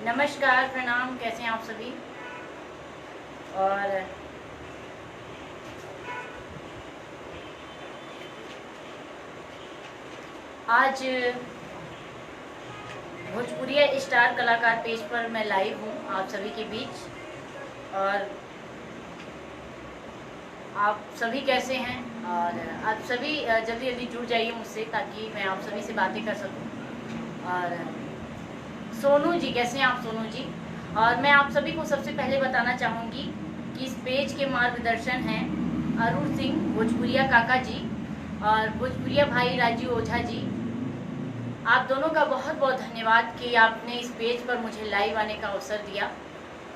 नमस्कार, प्रणाम। कैसे हैं आप सभी? और आज भोजपुरिया स्टार कलाकार पेज पर मैं लाइव हूँ आप सभी के बीच। और आप सभी कैसे हैं? और आप सभी जल्दी जल्दी जुड़ जाइए मुझसे, ताकि मैं आप सभी से बातें कर सकूं। और सोनू जी, कैसे हैं आप सोनू जी? और मैं आप सभी को सबसे पहले बताना चाहूँगी कि इस पेज के मार्गदर्शन हैं अरुण सिंह भोजपुरिया काका जी और भोजपुरिया भाई राजीव ओझा जी। आप दोनों का बहुत बहुत धन्यवाद कि आपने इस पेज पर मुझे लाइव आने का अवसर दिया।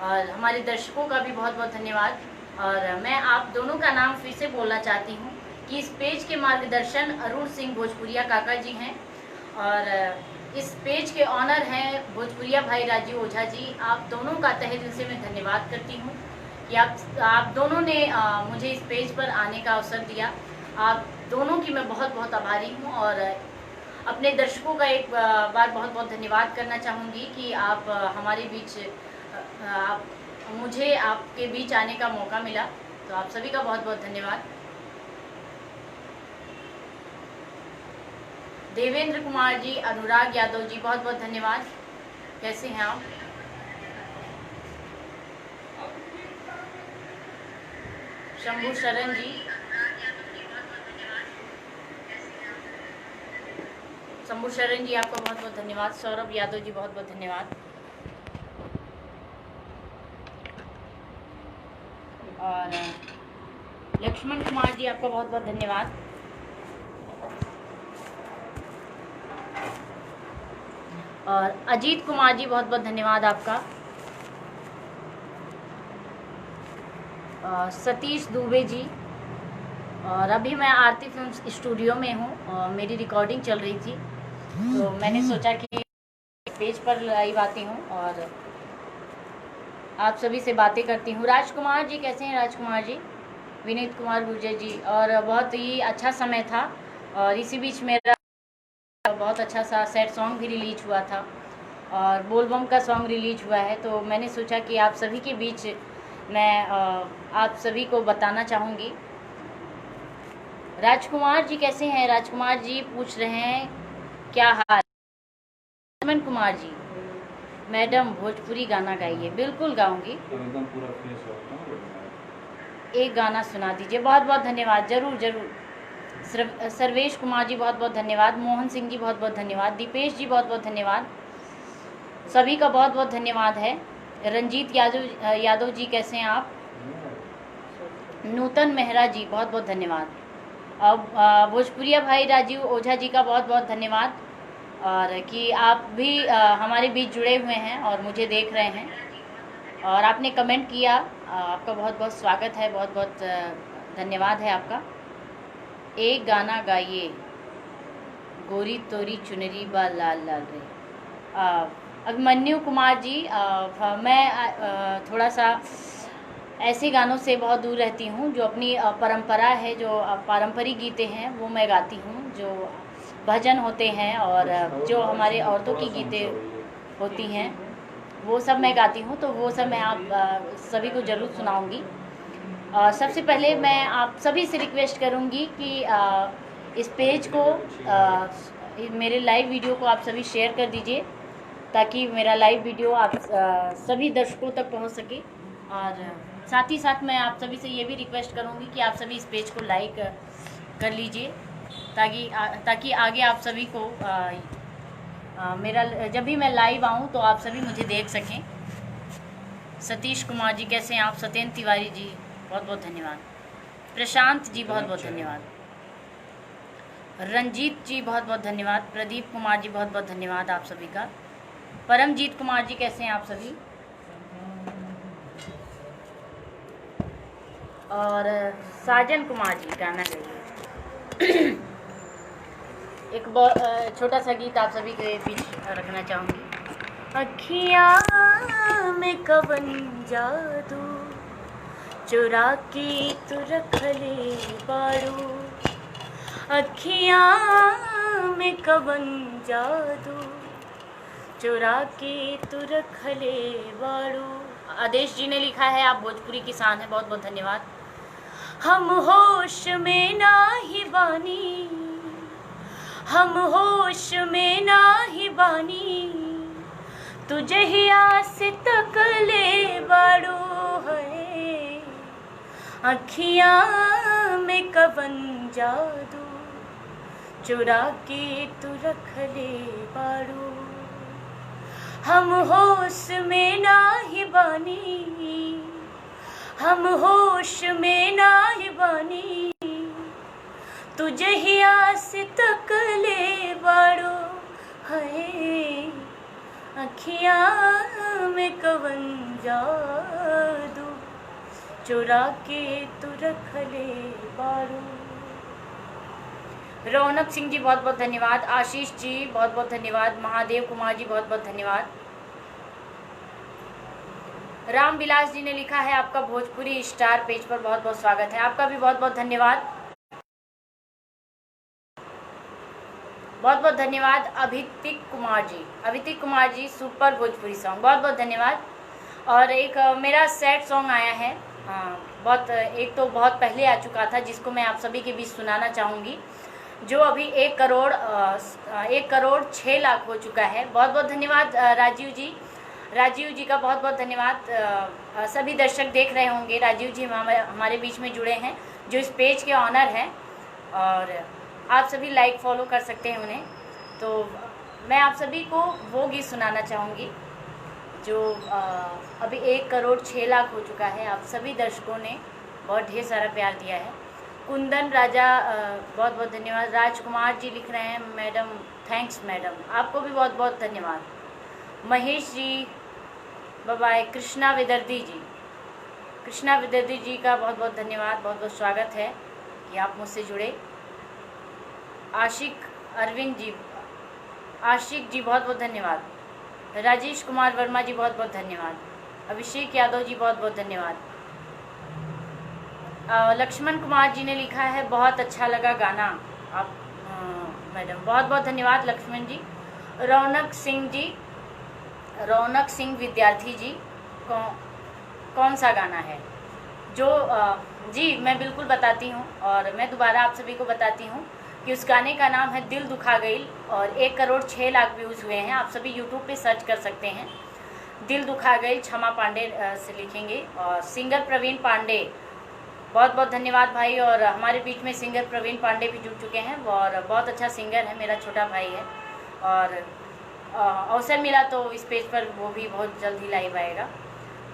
और हमारे दर्शकों का भी बहुत बहुत धन्यवाद। और मैं आप दोनों का नाम फिर से बोलना चाहती हूँ कि इस पेज के मार्गदर्शन अरुण सिंह भोजपुरिया काका जी हैं और इस पेज के ऑनर हैं भोजपुरिया भाई राजीव ओझा जी। आप दोनों का तहे दिल से मैं धन्यवाद करती हूँ कि आप दोनों ने मुझे इस पेज पर आने का अवसर दिया। आप दोनों की मैं बहुत बहुत आभारी हूँ। और अपने दर्शकों का एक बार बहुत बहुत धन्यवाद करना चाहूँगी कि आप हमारे बीच मुझे आपके बीच आने का मौका मिला। तो आप सभी का बहुत बहुत धन्यवाद। देवेंद्र कुमार जी, अनुराग यादव जी, बहुत बहुत धन्यवाद। कैसे हैं आप? शंभू शरण जी, शंभू शरण जी, आपका बहुत बहुत धन्यवाद। सौरभ यादव जी, बहुत बहुत धन्यवाद। और लक्ष्मण कुमार जी, आपका बहुत बहुत धन्यवाद। और अजीत कुमार जी, बहुत बहुत धन्यवाद आपका। सतीश दुबे जी। और अभी मैं आरती फिल्म्स स्टूडियो में हूँ और मेरी रिकॉर्डिंग चल रही थी, तो मैंने सोचा कि पेज पर लाइव आती हूँ और आप सभी से बातें करती हूँ। राजकुमार जी, कैसे हैं राजकुमार जी? विनीत कुमार गुर्जर जी। और बहुत ही अच्छा समय था और इसी बीच मेरा बहुत अच्छा सा सैड सॉन्ग भी रिलीज हुआ था और बोलबम का सॉन्ग रिलीज हुआ है। तो मैंने सोचा कि आप सभी के बीच मैं आप सभी को बताना चाहूँगी। राजकुमार जी, कैसे हैं? राजकुमार जी पूछ रहे हैं क्या हाल। लक्ष्मण कुमार जी, मैडम भोजपुरी गाना गाइए। बिल्कुल गाऊंगी, एकदम पूरा फ्रेश हो। एक गाना सुना दीजिए। बहुत बहुत धन्यवाद। जरूर जरूर। सर्वेश कुमार जी, बहुत बहुत धन्यवाद। मोहन सिंह जी, बहुत बहुत धन्यवाद। दीपेश जी, बहुत बहुत धन्यवाद। सभी का बहुत बहुत धन्यवाद है। रंजीत यादव जी, कैसे हैं आप? नूतन मेहरा जी, बहुत बहुत धन्यवाद। और भोजपुरिया भाई राजीव ओझा जी का बहुत बहुत धन्यवाद और कि आप भी हमारे बीच जुड़े हुए हैं और मुझे देख रहे हैं और आपने कमेंट किया। आपका बहुत बहुत स्वागत है, बहुत बहुत धन्यवाद है आपका। एक गाना गाइए, गोरी तोरी चुनरी बा लाल लाल रे। अभिमन्यु कुमार जी, मैं थोड़ा सा ऐसे गानों से बहुत दूर रहती हूँ जो अपनी परंपरा है, जो पारंपरिक गीतें हैं वो मैं गाती हूँ, जो भजन होते हैं और जो हमारे औरतों की गीतें होती हैं वो सब मैं गाती हूँ। तो वो सब मैं आप सभी को ज़रूर सुनाऊँगी। सबसे पहले मैं आप सभी से रिक्वेस्ट करूँगी कि इस पेज को मेरे लाइव वीडियो को आप सभी शेयर कर दीजिए, ताकि मेरा लाइव वीडियो आप सभी दर्शकों तक पहुँच सके। और साथ ही साथ मैं आप सभी से ये भी रिक्वेस्ट करूँगी कि आप सभी इस पेज को लाइक कर लीजिए, ताकि आगे आप सभी को मेरा जब भी मैं लाइव आऊँ तो आप सभी मुझे देख सकें। सतीश कुमार जी, कैसे हैं आप? सत्येंद्र तिवारी जी, बहुत बहुत धन्यवाद। प्रशांत जी, बहुत बहुत धन्यवाद। रंजीत जी, बहुत बहुत धन्यवाद। प्रदीप कुमार जी, बहुत बहुत धन्यवाद आप सभी का। परमजीत कुमार जी, कैसे हैं आप सभी? और साजन कुमार जी, गाना गाइए। एक छोटा सा गीत आप सभी के बीच रखना चाहूँगी। अखियाँ में कवन जादू चुरा के तू रख ले बारू, अखियाँ में कवन जादू चुरा के तू रख ले बाड़ू। आदेश जी ने लिखा है, आप भोजपुरी किसान हैं, बहुत बहुत धन्यवाद। हम होश में नाही बानी, हम होश में नाही बानी, तुझे ही आस तक ले बाड़ू है। अखियाँ में कवन जादू, चुरा के तू रख ले बाड़ू। हम होश में नाही बानी, हम होश में नाही बानी, तुझे ही आस तक ले बाड़ो है। अखियाँ में कवन जादू, चुरा के तू रख ले बाड़ो। रौनक सिंह जी बहुत बहुत धन्यवाद। आशीष जी बहुत बहुत धन्यवाद। महादेव कुमार जी बहुत बहुत धन्यवाद। राम विलास जी ने लिखा है, आपका भोजपुरी स्टार पेज पर बहुत बहुत स्वागत है। आपका भी बहुत बहुत धन्यवाद, बहुत बहुत धन्यवाद। अभितिक कुमार जी सुपर भोजपुरी सॉन्ग, बहुत बहुत धन्यवाद। और एक मेरा सैड सॉन्ग आया है, एक तो बहुत पहले आ चुका था, जिसको मैं आप सभी के बीच सुनाना चाहूँगी, जो अभी 1 करोड़ 6 लाख हो चुका है। बहुत बहुत धन्यवाद राजीव जी का बहुत बहुत धन्यवाद। सभी दर्शक देख रहे होंगे, राजीव जी हमारे बीच में जुड़े हैं, जो इस पेज के ऑनर हैं, और आप सभी लाइक फॉलो कर सकते हैं उन्हें। तो मैं आप सभी को वो गीत सुनाना चाहूँगी जो अभी 1 करोड़ 6 लाख हो चुका है। आप सभी दर्शकों ने बहुत ढेर सारा प्यार दिया है। कुंदन राजा बहुत बहुत धन्यवाद। राजकुमार जी लिख रहे हैं, मैडम थैंक्स मैडम, आपको भी बहुत बहुत धन्यवाद। महेश जी बाय। कृष्णा विदर्दी जी का बहुत बहुत धन्यवाद, बहुत बहुत स्वागत है कि आप मुझसे जुड़े। आशिक जी बहुत बहुत धन्यवाद। राजेश कुमार वर्मा जी बहुत बहुत धन्यवाद। अभिषेक यादव जी बहुत बहुत धन्यवाद। लक्ष्मण कुमार जी ने लिखा है, बहुत अच्छा लगा गाना आप मैडम, बहुत बहुत धन्यवाद लक्ष्मण जी। रौनक सिंह विद्यार्थी जी, कौन सा गाना है जो जी मैं बिल्कुल बताती हूँ, और मैं दोबारा आप सभी को बताती हूँ कि उस गाने का नाम है दिल दुखा गई, और 1 करोड़ 6 लाख व्यूज़ हुए हैं। आप सभी यूट्यूब पे सर्च कर सकते हैं, दिल दुखा गई, क्षमा पांडे से लिखेंगे। और सिंगर प्रवीण पांडे, बहुत बहुत धन्यवाद भाई। और हमारे बीच में सिंगर प्रवीण पांडे भी जुड़ चुके हैं, और बहुत अच्छा सिंगर है, मेरा छोटा भाई है, और अवसर मिला तो इस पेज पर वो भी बहुत जल्द ही लाइव आएगा।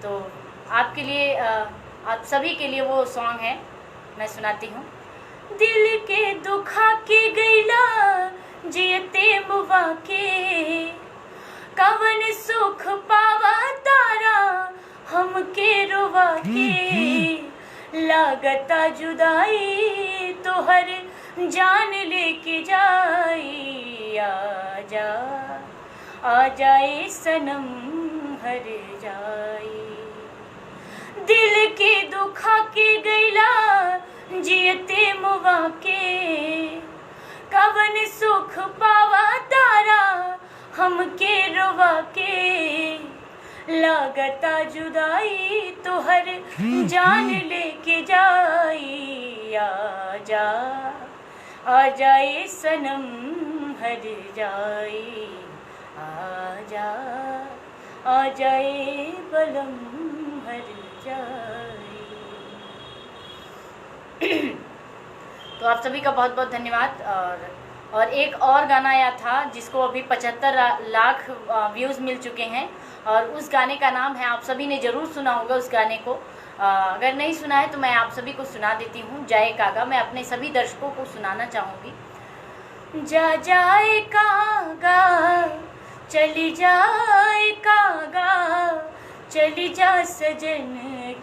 तो आपके लिए, आप सभी के लिए वो सॉन्ग है, मैं सुनाती हूँ। दिल के दुखा के गैला जियते मुवा के, कवन सुख पावा तारा हमके रोवा के, लागता जुदाई तोहर जान लेके जाई, आ जाए सनम हर जाए। दिल के दुखा के गैला जियते मुवा के, कवन सुख पावा तारा हमके रोवा के, लागता जुदाई तोहर जान लेके जाई, आ जाए सनम हर जाए, आ जाए बलम हर जाए। तो आप सभी का बहुत बहुत धन्यवाद। और एक और गाना आया था जिसको अभी 75 लाख व्यूज़ मिल चुके हैं, और उस गाने का नाम है, आप सभी ने ज़रूर सुना होगा उस गाने को। अगर नहीं सुना है तो मैं आप सभी को सुना देती हूँ, जाए कागा। मैं अपने सभी दर्शकों को सुनाना चाहूँगी। जा जाए कागा चली जाए कागा, चली जा सजन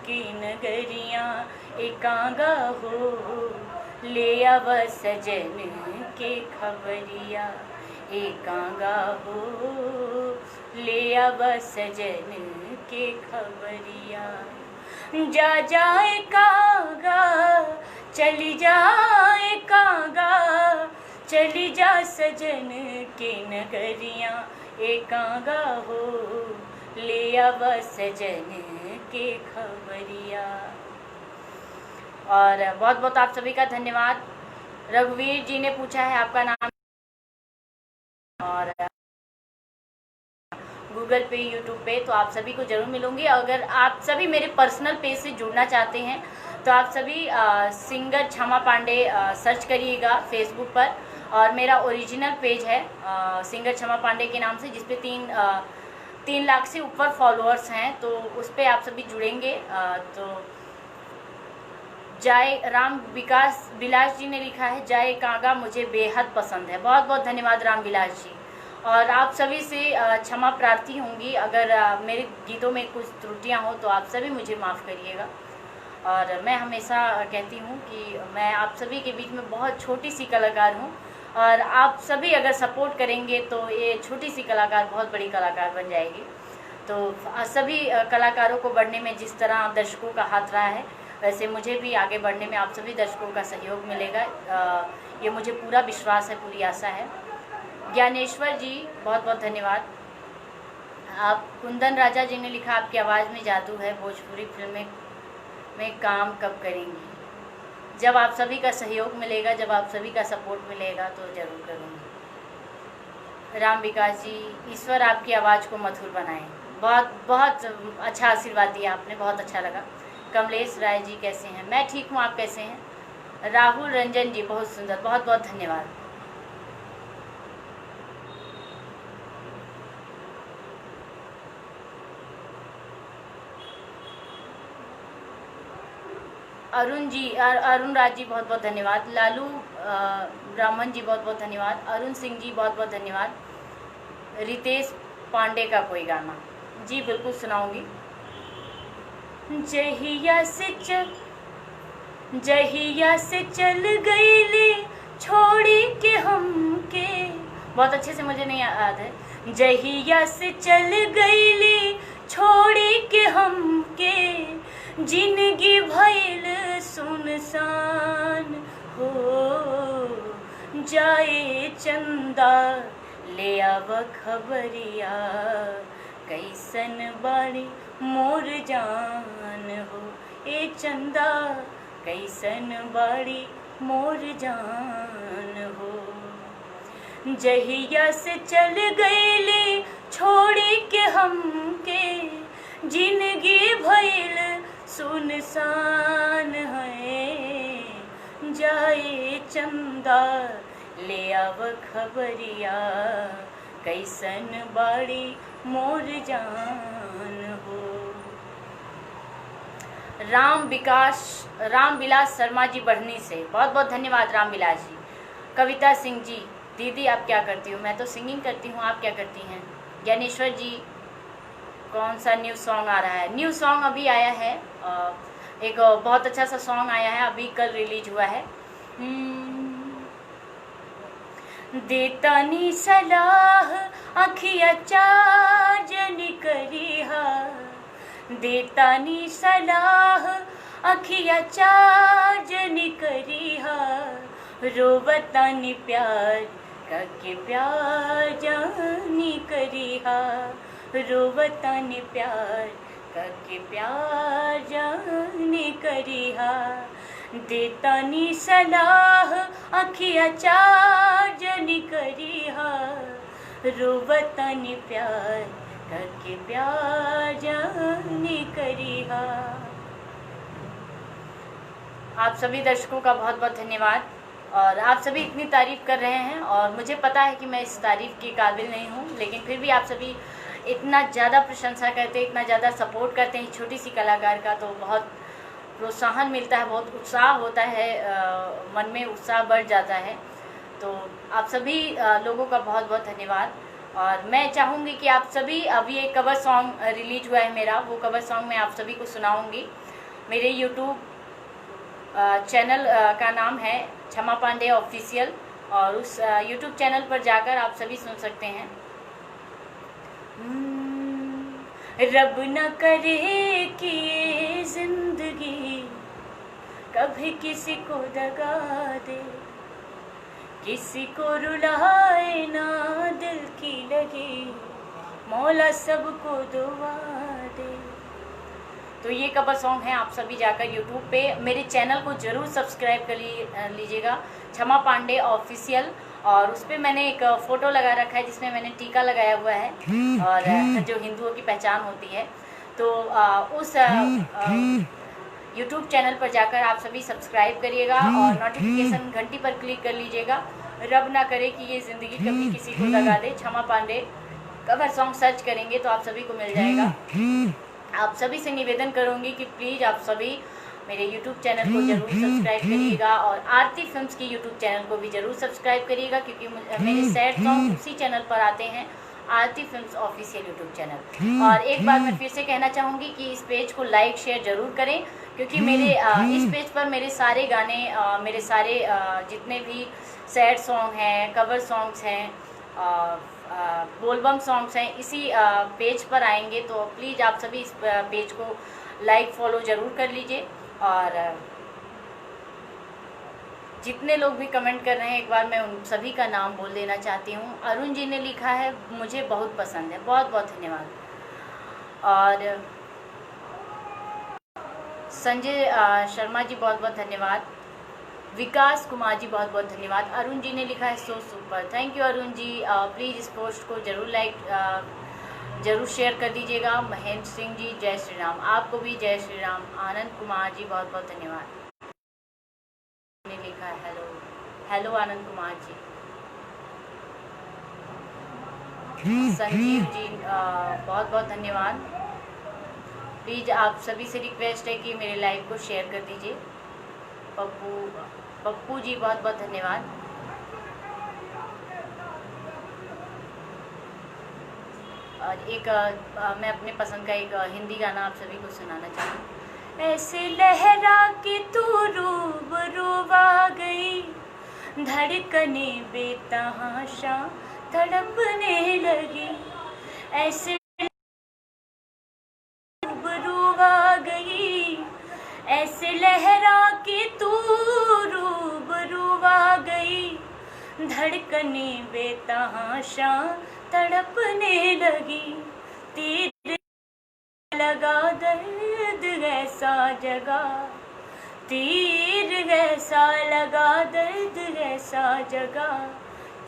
की नगरियाँ, एकांगा हो ले आव सजन के खबरिया, एकांगा हो ले आव सजन के खबरिया। जा जाए कागा चली जाए कागा, चली जा सजन के नगरियाँ, एकांगा हो ले अब सजन के खबरिया। और बहुत बहुत आप सभी का धन्यवाद। रघुवीर जी ने पूछा है आपका नाम, और गूगल पे, यूट्यूब पे, तो आप सभी को ज़रूर मिलूंगी। अगर आप सभी मेरे पर्सनल पेज से जुड़ना चाहते हैं तो आप सभी सिंगर क्षमा पांडे सर्च करिएगा फेसबुक पर, और मेरा ओरिजिनल पेज है सिंगर क्षमा पांडे के नाम से, जिसपे 3 लाख से ऊपर फॉलोअर्स हैं। तो उस पर आप सभी जुड़ेंगे। तो जय राम विकास विलास जी ने लिखा है, जय कांगा मुझे बेहद पसंद है। बहुत बहुत धन्यवाद राम विलास जी। और आप सभी से क्षमा प्रार्थी होंगी अगर मेरे गीतों में कुछ त्रुटियां हो, तो आप सभी मुझे माफ़ करिएगा। और मैं हमेशा कहती हूँ कि मैं आप सभी के बीच में बहुत छोटी सी कलाकार हूँ, और आप सभी अगर सपोर्ट करेंगे तो ये छोटी सी कलाकार बहुत बड़ी कलाकार बन जाएगी। तो सभी कलाकारों को बढ़ने में जिस तरह दर्शकों का हाथ रहा है, वैसे मुझे भी आगे बढ़ने में आप सभी दर्शकों का सहयोग मिलेगा। ये मुझे पूरा विश्वास है, पूरी आशा है। ज्ञानेश्वर जी बहुत बहुत धन्यवाद। आप कुंदन राजा जी ने लिखा, आपकी आवाज़ में जादू है, भोजपुरी फिल्में में काम कब करेंगी? जब आप सभी का सहयोग मिलेगा, जब आप सभी का सपोर्ट मिलेगा तो ज़रूर करूँगी। राम विकास जी, ईश्वर आपकी आवाज़ को मधुर बनाए। बहुत बहुत अच्छा आशीर्वाद दिया आपने, बहुत अच्छा लगा। कमलेश राय जी कैसे हैं? मैं ठीक हूँ, आप कैसे हैं? राहुल रंजन जी बहुत सुंदर, बहुत बहुत धन्यवाद। अरुण जी, अरुण राज जी बहुत बहुत धन्यवाद। लालू ब्राह्मण जी बहुत बहुत धन्यवाद। अरुण सिंह जी बहुत बहुत धन्यवाद। रितेश पांडे का कोई गाना, जी बिल्कुल सुनाऊंगी। जहिया से चल गईली छोड़ी के हमके, बहुत अच्छे से मुझे नहीं याद है। जहिया से चल गईली छोड़ी के हमके, जिंदगी भइल सुनसान हो जाए चंदा ले आव खबरिया, कैसन बाड़ी मोर जान हो। ए चंदा कैसन बाड़ी मोर जान हो। जहिया से चल गईली छोड़ी के हमके, जिंदगी भइल सुनसान है, जाए चंदा ले आव खबरिया, कैसन बाड़ी मोर जान हो। राम विलास शर्मा जी बढ़नी से बहुत बहुत धन्यवाद राम विलास जी। कविता सिंह जी, दीदी आप क्या करती हो? मैं तो सिंगिंग करती हूँ, आप क्या करती हैं? ज्ञानेश्वर जी, कौन सा न्यू सॉन्ग आ रहा है? न्यू सॉन्ग अभी आया है, एक बहुत अच्छा सा सॉन्ग आया है, अभी कल रिलीज हुआ है। देतानी सलाह अखिया चाजन करिहा, देतानी सलाह अखिया चाजन करिहा, रोवतानी प्यार करके प्यार जानी करिहा, रोवतानी प्यार करके प्यार जानी करिहा, देतानी सलाह अखिया चाजनी करिहा, रोवतानी प्यार करके प्यार जानी करिहा। आप सभी दर्शकों का बहुत बहुत धन्यवाद। और आप सभी इतनी तारीफ़ कर रहे हैं, और मुझे पता है कि मैं इस तारीफ़ के काबिल नहीं हूँ, लेकिन फिर भी आप सभी इतना ज़्यादा प्रशंसा करते हैं, इतना ज़्यादा सपोर्ट करते हैं छोटी सी कलाकार का, तो बहुत प्रोत्साहन मिलता है, बहुत उत्साह होता है, मन में उत्साह बढ़ जाता है। तो आप सभी लोगों का बहुत बहुत धन्यवाद। और मैं चाहूँगी कि आप सभी, अभी एक कवर सॉन्ग रिलीज हुआ है मेरा, वो कवर सॉन्ग मैं आप सभी को सुनाऊँगी। मेरे यूट्यूब चैनल का नाम है क्षमा पांडे ऑफिशियल, और उस यूट्यूब चैनल पर जाकर आप सभी सुन सकते हैं। रब न करे कि ये जिंदगी कभी किसी को दगा दे, किसी को रुलाए ना दिल की लगी, मौला सबको दुआ दे। तो ये कवर सॉन्ग है, आप सभी जाकर यूट्यूब पे मेरे चैनल को ज़रूर सब्सक्राइब कर लीजिएगा, क्षमा पांडे ऑफिशियल। और उस पर मैंने एक फ़ोटो लगा रखा है जिसमें मैंने टीका लगाया हुआ है, और जो हिंदुओं की पहचान होती है। तो उस यूट्यूब चैनल पर जाकर आप सभी सब्सक्राइब करिएगा और नोटिफिकेशन घंटी पर क्लिक कर लीजिएगा। रब ना करे कि ये ज़िंदगी कभी किसी को लगा दे। क्षमा पांडे कवर सॉन्ग सर्च करेंगे तो आप सभी को मिल जाएगा। आप सभी से निवेदन करूंगी कि प्लीज़ आप सभी मेरे YouTube चैनल को ज़रूर सब्सक्राइब करिएगा और आरती फिल्म्स की YouTube चैनल को भी ज़रूर सब्सक्राइब करिएगा, क्योंकि मेरे सैड सॉन्ग उसी चैनल पर आते हैं, आरती फिल्म्स ऑफिशियल YouTube चैनल। और एक बार मैं फिर से कहना चाहूँगी कि इस पेज को लाइक शेयर ज़रूर करें, क्योंकि मेरे इस पेज पर मेरे सारे गाने, मेरे सारे जितने भी सैड सॉन्ग हैं, कवर सॉन्ग्स हैं, बोलबम सॉन्ग्स हैं, इसी पेज पर आएंगे। तो प्लीज़ आप सभी इस पेज को लाइक फॉलो ज़रूर कर लीजिए। और जितने लोग भी कमेंट कर रहे हैं, एक बार मैं उन सभी का नाम बोल देना चाहती हूँ। अरुण जी ने लिखा है मुझे बहुत पसंद है, बहुत बहुत धन्यवाद। और संजय शर्मा जी बहुत बहुत धन्यवाद। विकास कुमार जी बहुत बहुत धन्यवाद। अरुण जी ने लिखा है so super, thank you Arun ji. Please इस पोस्ट को ज़रूर ज़रूर शेयर कर दीजिएगा। महेंद्र सिंह जी जय श्री राम, आपको भी जय श्री राम। आनंद कुमार जी बहुत बहुत धन्यवाद। ने लिखा है हेलो हेलो आनंद कुमार जी। संजीव जी बहुत बहुत धन्यवाद। प्लीज़ आप सभी से रिक्वेस्ट है कि मेरे लाइव को शेयर कर दीजिए। पप्पू जी बहुत बहुत धन्यवाद। और एक मैं अपने पसंद का एक हिंदी गाना आप सभी को सुनाना चाहूँ। ऐसे लहरा के तू रूबरूबा गई, धड़कने बेतहाशा तड़पने लगी। ऐसे रूबरूबा गई, ऐसे लहरा के तू रूबरूबा गई, धड़कने बेतहाशा तड़पने लगी। तीर लगा दर्द ऐसा जगा, तीर ऐसा लगा दर्द ऐसा जगा,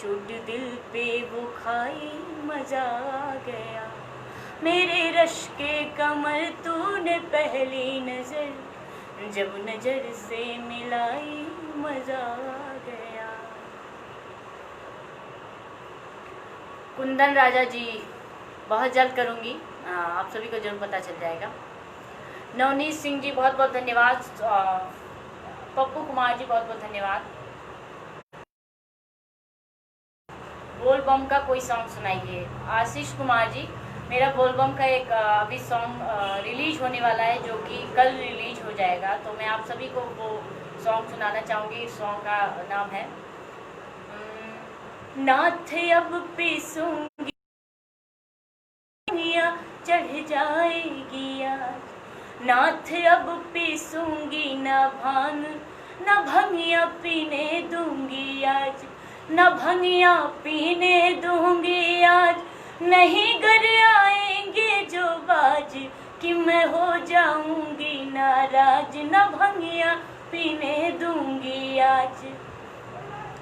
चोट दिल पे वो खाई मजा आ गया। मेरे रश के कमर तूने पहली नजर, जब नजर से मिलाई मजा आ गया। कुंदन राजा जी बहुत जल्द करूँगी, आप सभी को जरूर पता चल जाएगा। नवनीत सिंह जी बहुत बहुत धन्यवाद। पप्पू कुमार जी बहुत बहुत धन्यवाद। बोल बम का कोई सॉन्ग सुनाइए। आशीष कुमार जी, मेरा बोल बम का एक अभी सॉन्ग रिलीज होने वाला है, जो कि कल रिलीज हो जाएगा। तो मैं आप सभी को वो सॉन्ग सुनाना चाहूँगी। सॉन्ग का नाम है नाथ अब पीसूंगी चढ़ जाएगी आज, नाथ अब पीसूंगी ना भांग ना भंगिया पीने दूंगी आज, ना भंगिया पीने दूंगी आज। नहीं घर आएंगे जो बाज कि मैं हो जाऊंगी नाराज, ना भंगिया पीने दूंगी आज।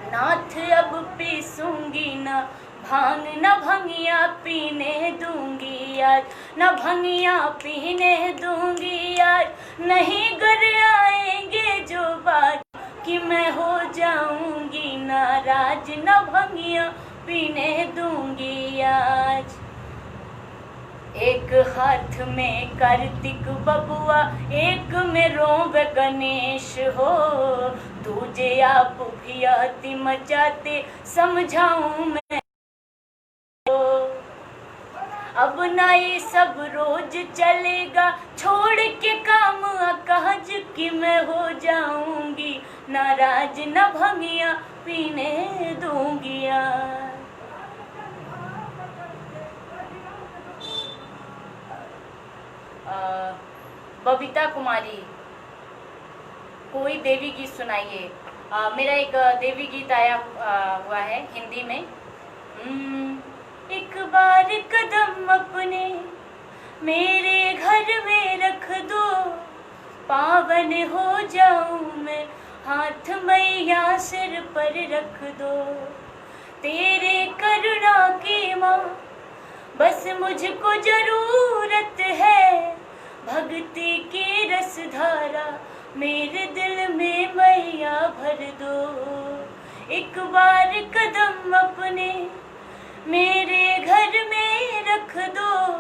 नाथ अब पीसूंगी ना भांग ना भंगिया पीने दूंगी आज, ना भंगिया पीने दूंगी आज। नहीं घर आएंगे जो बाज कि मैं हो जाऊंगी नाराज, ना भंगिया पीने दूंगी आज। एक हाथ में कार्तिक बबुआ, एक में रोब गणेश हो, तुझे आप भी आती मचाते समझाऊं मैं। अब ना ये सब रोज चलेगा, छोड़ के काम काज कि मैं हो जाऊंगी नाराज, न भंगिया पीने दूंगी आज। बबीता कुमारी, कोई देवी गीत सुनाइए। मेरा एक देवी गीत आया हुआ है हिंदी में। एक बार कदम अपने मेरे घर में रख दो, पावन हो जाऊं मैं, हाथ मैया सिर पर रख दो। तेरे करुणा की माँ बस मुझको जरूरत है, भक्ति की रस धारा मेरे दिल में मैया भर दो। एक बार कदम अपने मेरे घर में रख दो,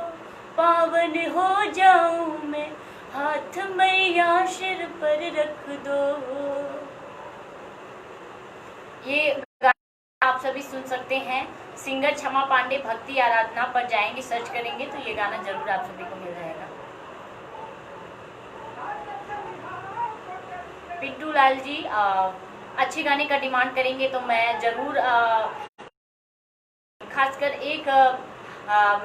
पावन हो जाऊं मैं, हाथ मैया सिर पर रख दो। ये गाना आप सभी सुन सकते हैं। सिंगर क्षमा पांडे भक्ति आराधना पर जाएंगे, सर्च करेंगे तो ये गाना जरूर आप सभी को मिल जाएगा। पिंटू लाल जी अच्छे गाने का डिमांड करेंगे तो मैं जरूर खासकर एक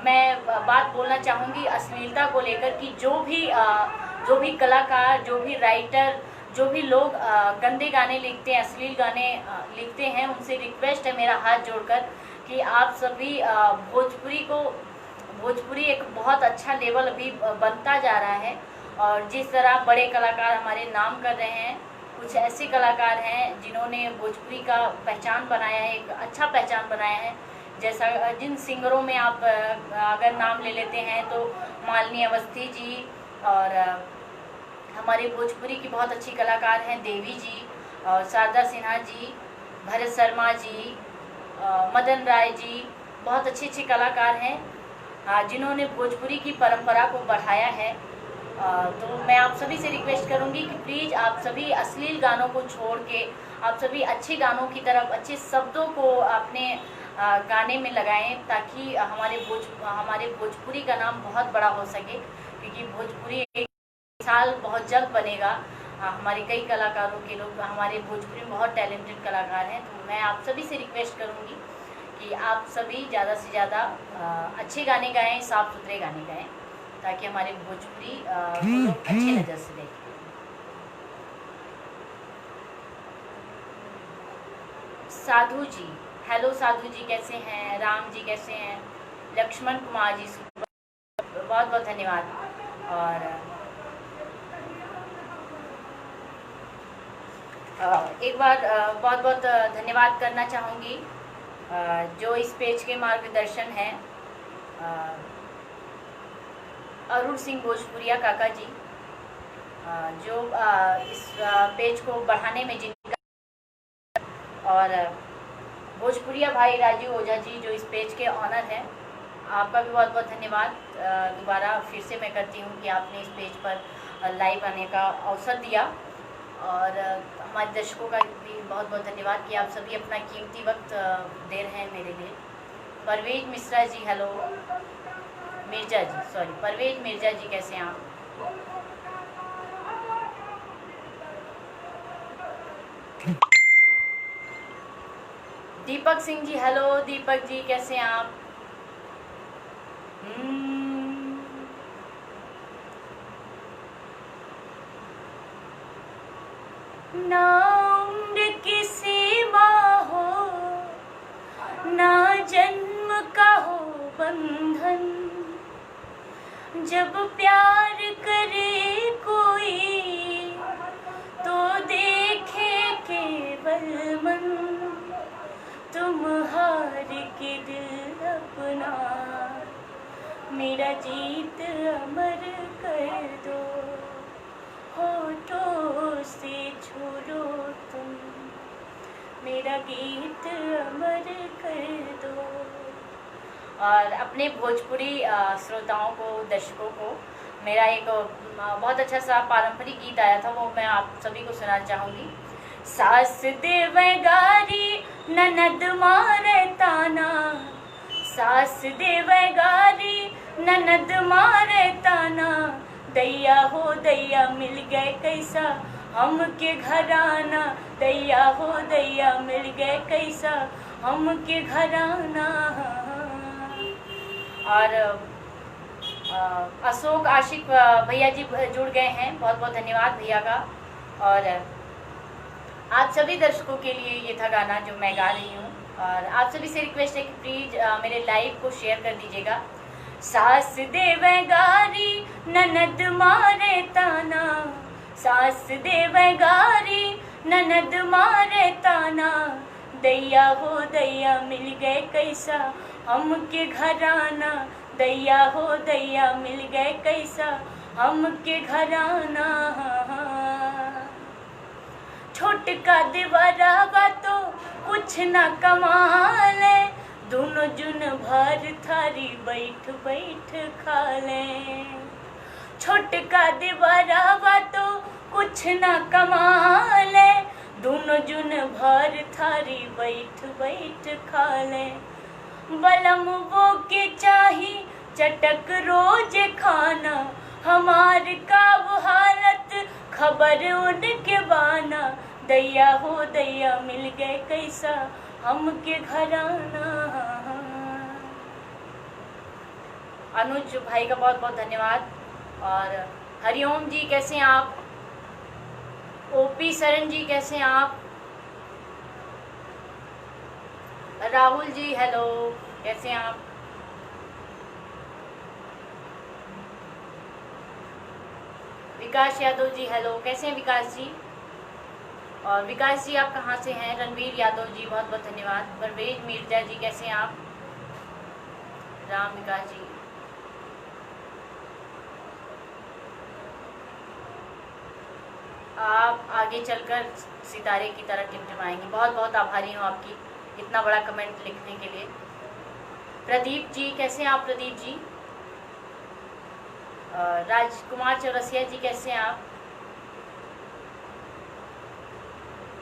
मैं बात बोलना चाहूँगी अश्लीलता को लेकर कि जो भी कलाकार, जो भी राइटर, जो भी लोग गंदे गाने लिखते हैं, अश्लील गाने लिखते हैं, उनसे रिक्वेस्ट है मेरा हाथ जोड़कर कि आप सभी भोजपुरी एक बहुत अच्छा लेवल अभी बनता जा रहा है। और जिस तरह बड़े कलाकार हमारे नाम कर रहे हैं, कुछ ऐसे कलाकार हैं जिन्होंने भोजपुरी का पहचान बनाया है, एक अच्छा पहचान बनाया है। जैसा जिन सिंगरों में आप अगर नाम ले लेते हैं तो मालिनी अवस्थी जी, और हमारे भोजपुरी की बहुत अच्छी कलाकार हैं देवी जी, और शारदा सिन्हा जी, भरत शर्मा जी, मदन राय जी, बहुत अच्छे अच्छे कलाकार हैं जिन्होंने भोजपुरी की परंपरा को बढ़ाया है। तो मैं आप सभी से रिक्वेस्ट करूंगी कि प्लीज़ आप सभी अश्लील गानों को छोड़ के आप सभी अच्छे गानों की तरफ, अच्छे शब्दों को अपने गाने में लगाएं, ताकि हमारे भोजपुरी का नाम बहुत बड़ा हो सके, क्योंकि भोजपुरी एक साल बहुत जल्द बनेगा। हमारे कई कलाकारों के लोग हमारे भोजपुरी में बहुत टैलेंटेड कलाकार हैं। तो मैं आप सभी से रिक्वेस्ट करूंगी कि आप सभी ज़्यादा से ज़्यादा अच्छे गाने गाएं, साफ सुथरे गाने गाएं, ताकि हमारे भोजपुरी लोग अच्छे नज़र से देखें। साधु जी, हेलो साधु जी, कैसे हैं? राम जी कैसे हैं? लक्ष्मण कुमार जी, बहुत बहुत धन्यवाद। और एक बार बहुत बहुत धन्यवाद करना चाहूँगी जो इस पेज के मार्गदर्शन हैं, अरुण सिंह भोजपुरिया काका जी, जो इस पेज को बढ़ाने में जिनका, और भोजपुरिया भाई राजीव ओझा जी जो इस पेज के ऑनर हैं, आपका भी बहुत बहुत धन्यवाद। दोबारा फिर से मैं करती हूँ कि आपने इस पेज पर लाइव आने का अवसर दिया, और हमारे दर्शकों का भी बहुत बहुत धन्यवाद कि आप सभी अपना कीमती वक्त दे रहे हैं मेरे लिए। परवेज मिश्रा जी, हेलो। मिर्जा जी, सॉरी, परवेज मिर्जा जी, कैसे हैं आप? दीपक सिंह जी, हेलो। दीपक जी, कैसे हैं आप? ना उम्र की सीमा हो, ना जन्म का हो बंधन, जब प्यार करे कोई तो देखे केवल मन, तुम हार के दिल अपना मेरा जीत अमर कर दो, होठों से छोड़ो तुम मेरा गीत अमर कर दो। और अपने भोजपुरी श्रोताओं को, दर्शकों को मेरा एक बहुत अच्छा सा पारंपरिक गीत आया था, वो मैं आप सभी को सुनाना चाहूँगी। सास देवे गारी ननद मारे ताना, सास देवे गारी ननद मारे ताना, दैया हो दैया मिल गए कैसा हम के घराना, दैया हो दैया मिल गए कैसा हम के घराना। और अशोक आशिक भैया जी जुड़ गए हैं, बहुत बहुत धन्यवाद भैया का। और आप सभी दर्शकों के लिए ये था गाना जो मैं गा रही हूँ, और आप सभी से रिक्वेस्ट है कि प्लीज मेरे लाइव को शेयर कर दीजिएगा। सास देवे गारी ननद मारे ताना, सास देवे गारी ननद मारे ताना, दैया हो दैया मिल गए कैसा हमके घराना, दैया हो दैया मिल गए कैसा हमके घराना। छोटका देवरावा तो कुछ न कमाले, दोनों जुन भर थारी बैठ बैठ खा ले। छोटका देवरावा तो कुछ न कमाले, दोनों जुन भर थारी बैठ बैठ खा ले। बलम वो के चाही चटक रोज खाना, हमार का वो हालत खबर उनके बाना, दैया हो दैया मिल गए कैसा हमके घराना। अनुज भाई का बहुत बहुत धन्यवाद। और हरिओम जी कैसे हैं आप? ओपी सरन जी कैसे हैं आप? राहुल जी हेलो, कैसे हैं आप? विकास यादव जी हेलो, कैसे हैं विकास जी? और विकास जी आप कहाँ से हैं? रणवीर यादव जी बहुत बहुत धन्यवाद। परवेज मिर्जा जी कैसे हैं आप? राम विकास जी, आप आगे चलकर सितारे की तरह टिमटिमाएंगे। बहुत बहुत आभारी हूँ आपकी इतना बड़ा कमेंट लिखने के लिए। प्रदीप जी कैसे हैं आप? प्रदीप जी, राजकुमार चौरसिया जी कैसे हैं आप?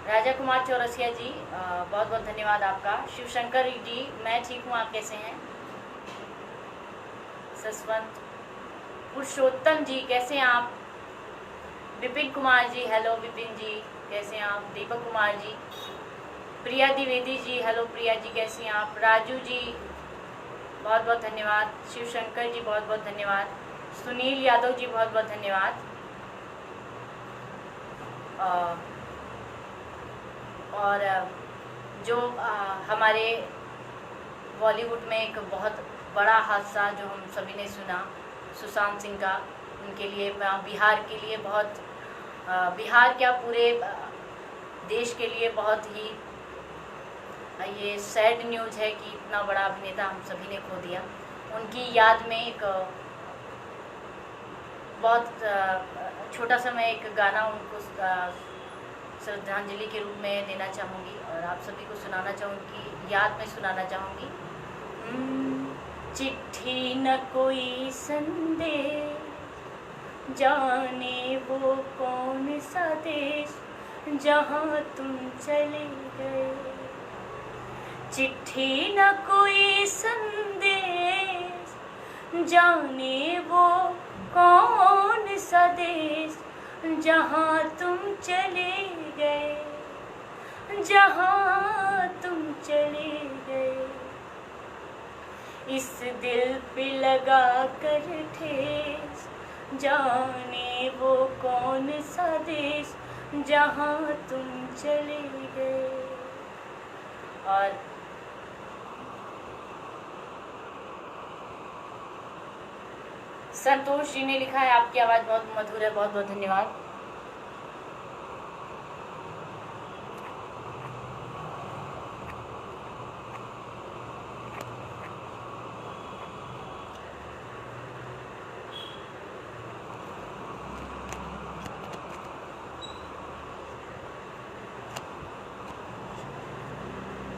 राजा कुमार चौरसिया जी बहुत बहुत धन्यवाद आपका। शिवशंकर जी मैं ठीक हूँ, आप कैसे हैं? ससवंत पुरुषोत्तम जी कैसे हैं आप? विपिन कुमार जी हेलो, विपिन जी कैसे हैं आप? दीपक कुमार जी, प्रिया द्विवेदी जी हेलो, प्रिया जी कैसे हैं आप? राजू जी बहुत बहुत धन्यवाद। शिवशंकर जी बहुत बहुत धन्यवाद। सुनील यादव जी बहुत बहुत धन्यवाद। और जो हमारे बॉलीवुड में एक बहुत बड़ा हादसा जो हम सभी ने सुना सुशांत सिंह का, उनके लिए बिहार के लिए बहुत बिहार क्या पूरे देश के लिए बहुत ही ये सैड न्यूज़ है कि इतना बड़ा अभिनेता हम सभी ने खो दिया। उनकी याद में एक बहुत छोटा सा मैं एक गाना उनको श्रद्धांजलि के रूप में देना चाहूँगी और आप सभी को सुनाना चाहूँगी, याद में सुनाना चाहूँगी। चिट्ठी न कोई संदेश, जाने वो कौन सा देश जहाँ तुम चले गए। चिट्ठी न कोई संदेश, जाने वो कौन सा देश जहाँ तुम चले गए, जहाँ तुम चले गए। इस दिल पे लगा कर ठेस, जाने वो कौन सा देश जहाँ तुम चले गए। और संतोष जी ने लिखा है आपकी आवाज़ बहुत मधुर है, बहुत बहुत धन्यवाद।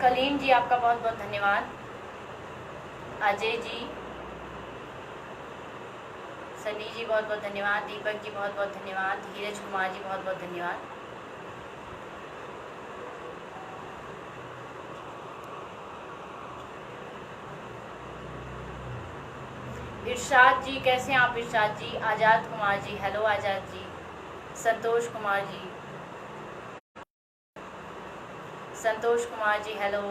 कलीम जी आपका बहुत बहुत धन्यवाद। अजय जी, सनी जी बहुत बहुत धन्यवाद। दीपक जी बहुत बहुत धन्यवाद। धीरज कुमार जी बहुत बहुत धन्यवाद। इरशाद जी कैसे हैं आप? इरशाद जी, आज़ाद कुमार जी हेलो आज़ाद जी। संतोष कुमार जी, संतोष कुमार जी हेलो।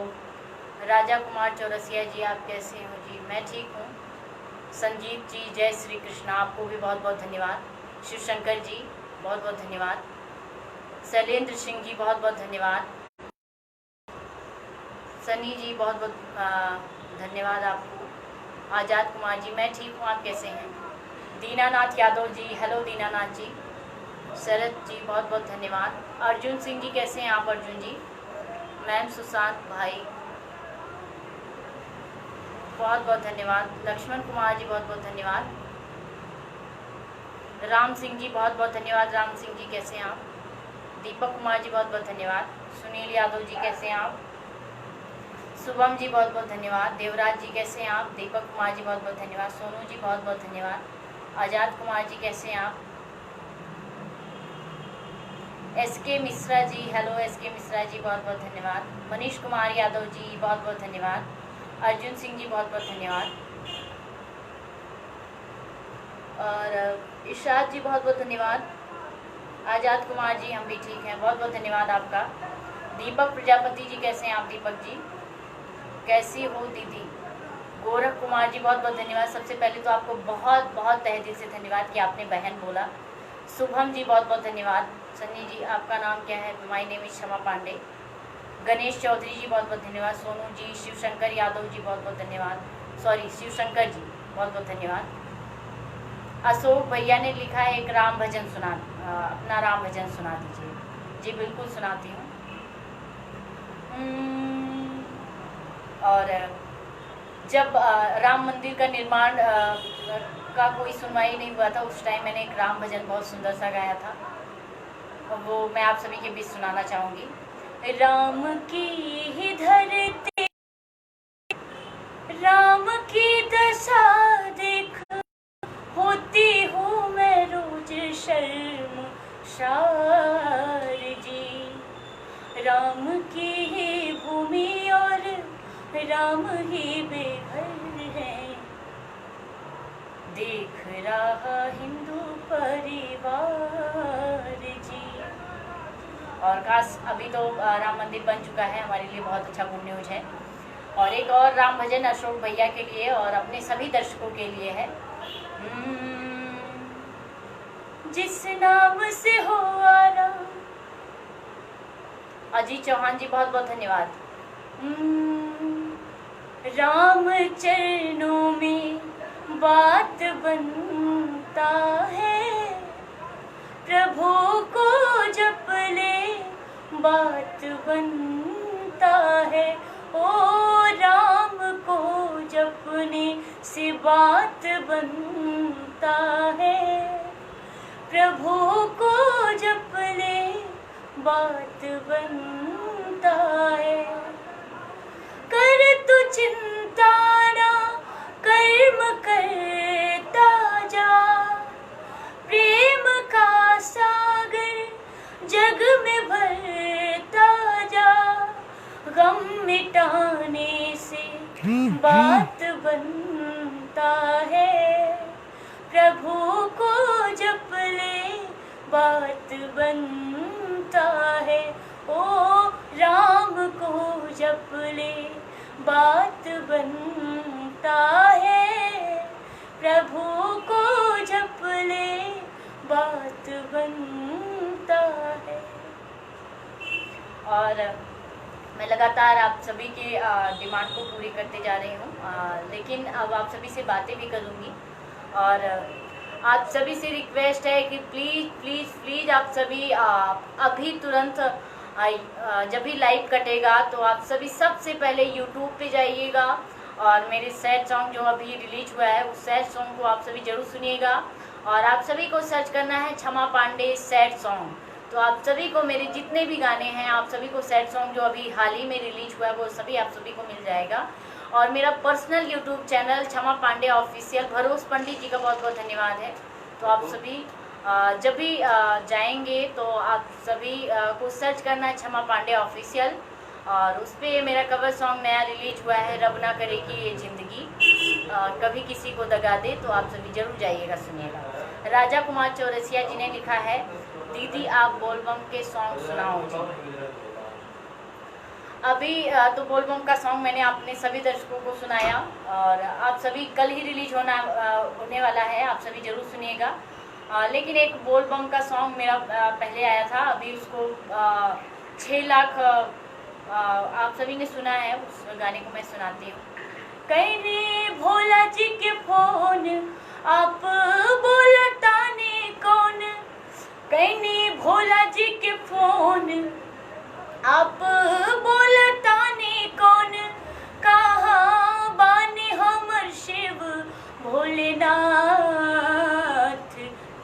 राजा कुमार चौरसिया जी आप कैसे हो जी? मैं ठीक हूँ। संजीत जी जय श्री कृष्णा, आपको भी बहुत बहुत धन्यवाद। शिवशंकर जी बहुत बहुत धन्यवाद। शैलेंद्र सिंह जी बहुत बहुत धन्यवाद। सनी जी बहुत बहुत धन्यवाद आपको। आज़ाद कुमार जी मैं ठीक हूँ, आप कैसे हैं? दीनानाथ यादव जी, हेलो दीनानाथ जी। शरद जी बहुत बहुत धन्यवाद। अर्जुन सिंह जी कैसे हैं आप? अर्जुन जी। मैम सुशांत भाई बहुत बहुत धन्यवाद। लक्ष्मण कुमार जी बहुत बहुत धन्यवाद। राम सिंह जी बहुत बहुत धन्यवाद। राम सिंह जी कैसे हैं आप? दीपक कुमार जी बहुत बहुत धन्यवाद। सुनील यादव जी कैसे हैं आप? शुभम जी बहुत बहुत धन्यवाद। देवराज जी कैसे हैं आप? दीपक कुमार जी बहुत बहुत धन्यवाद। सोनू जी बहुत बहुत धन्यवाद। आज़ाद कुमार जी कैसे हैं आप? SK Mishra ji, hello SK Mishra ji बहुत बहुत धन्यवाद। मनीष कुमार यादव जी बहुत बहुत धन्यवाद। अर्जुन सिंह जी बहुत बहुत धन्यवाद। और इशाद जी बहुत बहुत धन्यवाद। आज़ाद कुमार जी हम भी ठीक हैं, बहुत बहुत धन्यवाद आपका। दीपक प्रजापति जी कैसे हैं आप? दीपक जी कैसी हो दीदी? गोरख कुमार जी बहुत बहुत धन्यवाद। सबसे पहले तो आपको बहुत बहुत तहे दिल से धन्यवाद कि आपने बहन बोला। शुभम जी बहुत बहुत धन्यवाद। सन्नी जी आपका नाम क्या है? माय नेम इज क्षमा पांडे। गणेश चौधरी जी बहुत बहुत धन्यवाद। सोनू जी, शिवशंकर यादव जी बहुत बहुत धन्यवाद। सॉरी शिवशंकर जी बहुत बहुत धन्यवाद। अशोक भैया ने लिखा है एक राम भजन सुना, अपना राम भजन सुना दीजिए। जी बिल्कुल सुनाती हूँ। और जब राम मंदिर का निर्माण का कोई सुनवाई नहीं हुआ था, उस टाइम मैंने एक राम भजन बहुत सुंदर सा गाया था, और वो मैं आप सभी के बीच सुनाना चाहूँगी। राम की ही धरती, राम की दशा देख, होती हूँ मैं रोज शर्मसार जी। राम की ही भूमि और राम ही बेघर है, देख रहा हिंदू परिवार जी। और खास अभी तो राम मंदिर बन चुका है, हमारे लिए बहुत अच्छा गुड न्यूज़ है। और एक और राम भजन अशोक भैया के लिए और अपने सभी दर्शकों के लिए है। जिस नाम से हो आराम। अजीत चौहान जी बहुत बहुत धन्यवाद। राम चरणों में बात बनता है, प्रभु को जप ले बात बनता है। ओ राम को जपने से बात बनता है, प्रभु को जप ले बात बनता है। कर तू चिंता ना कर्म करता जा, प्रेम का सागर जग में भरता जा। गम मिटाने से बात बनता है, प्रभु को जप ले बात बनता है। ओ राम को जप ले बात बनता है, प्रभु को जप ले बात बनता है। और मैं लगातार आप सभी के डिमांड को पूरी करते जा रही हूँ, लेकिन अब आप सभी से बातें भी करूँगी। और आप सभी से रिक्वेस्ट है कि प्लीज़ प्लीज़ प्लीज़ आप सभी अभी तुरंत जब भी लाइव कटेगा तो आप सभी सबसे पहले यूट्यूब पे जाइएगा और मेरे सैड सॉन्ग जो अभी रिलीज हुआ है उस सैड सॉन्ग को आप सभी जरूर सुनिएगा। और आप सभी को सर्च करना है क्षमा पांडे सैड सॉन्ग, तो आप सभी को मेरे जितने भी गाने हैं आप सभी को सैड सॉन्ग जो अभी हाल ही में रिलीज हुआ है वो सभी आप सभी को मिल जाएगा। और मेरा पर्सनल यूट्यूब चैनल क्षमा पांडे ऑफिशियल, भरोस पंडित जी का बहुत बहुत धन्यवाद है। तो आप सभी जब भी जाएंगे तो आप सभी को सर्च करना है क्षमा पांडे ऑफिशियल, और उस पर मेरा कवर सॉन्ग नया रिलीज हुआ है, रब ना करे कि ये ज़िंदगी कभी किसी को दगा दे, तो आप सभी जरूर जाइएगा सुनिएगा। राजा कुमार चौरसिया जी ने लिखा है, दीदी आप बोलबम के सॉन्ग सुनाओ जी। अभी तो बोलबम का सॉन्ग मैंने अपने सभी दर्शकों को सुनाया और आप सभी कल ही रिलीज होने वाला है, आप सभी जरूर सुनिएगा। लेकिन एक बोल बम का सॉन्ग मेरा पहले आया था, अभी उसको 6 लाख आप सभी ने सुना है, उस गाने को मैं सुनाती हूँ। कहीं भोला जी के फोन आप बोलताने कौन, कहीं भोला जी के फोन आप बोलताने कौन, कहाँ बानी हमर शिव भोलेनाथ,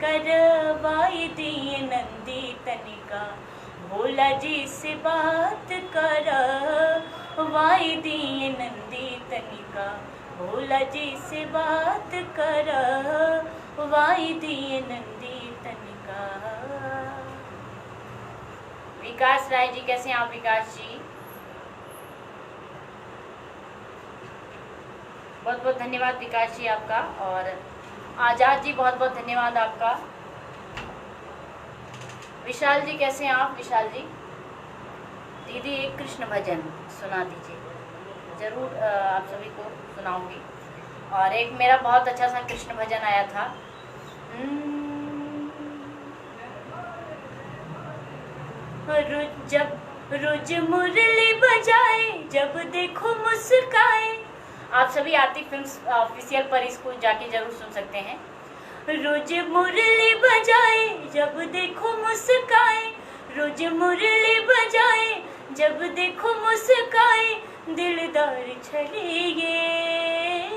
करवाई दिए नंदी तनिका, भोला जी से बात करवाई दिए नंदी तनिका, भोला जी से बात करवाई दिए नंदी तनिका। विकास राय जी कैसे हैं आप? विकास जी बहुत बहुत धन्यवाद विकास जी आपका। और आजाद जी बहुत बहुत धन्यवाद आपका। विशाल जी कैसे हैं आप? विशाल जी, दीदी एक कृष्ण भजन सुना दीजिए। ज़रूर आप सभी को सुनाऊंगी। और एक मेरा बहुत अच्छा सा कृष्ण भजन आया था, जब रोज मुरली बजाए जब देखो मुस्काए। आप सभी आरती फिल्म्स ऑफिशियल पर इसको जाके जरूर सुन सकते हैं। रोज मुरली बजाए जब देखो मुस्काए, रोज मुरली बजाए जब देखो मुस्काए, दिलदार छलिए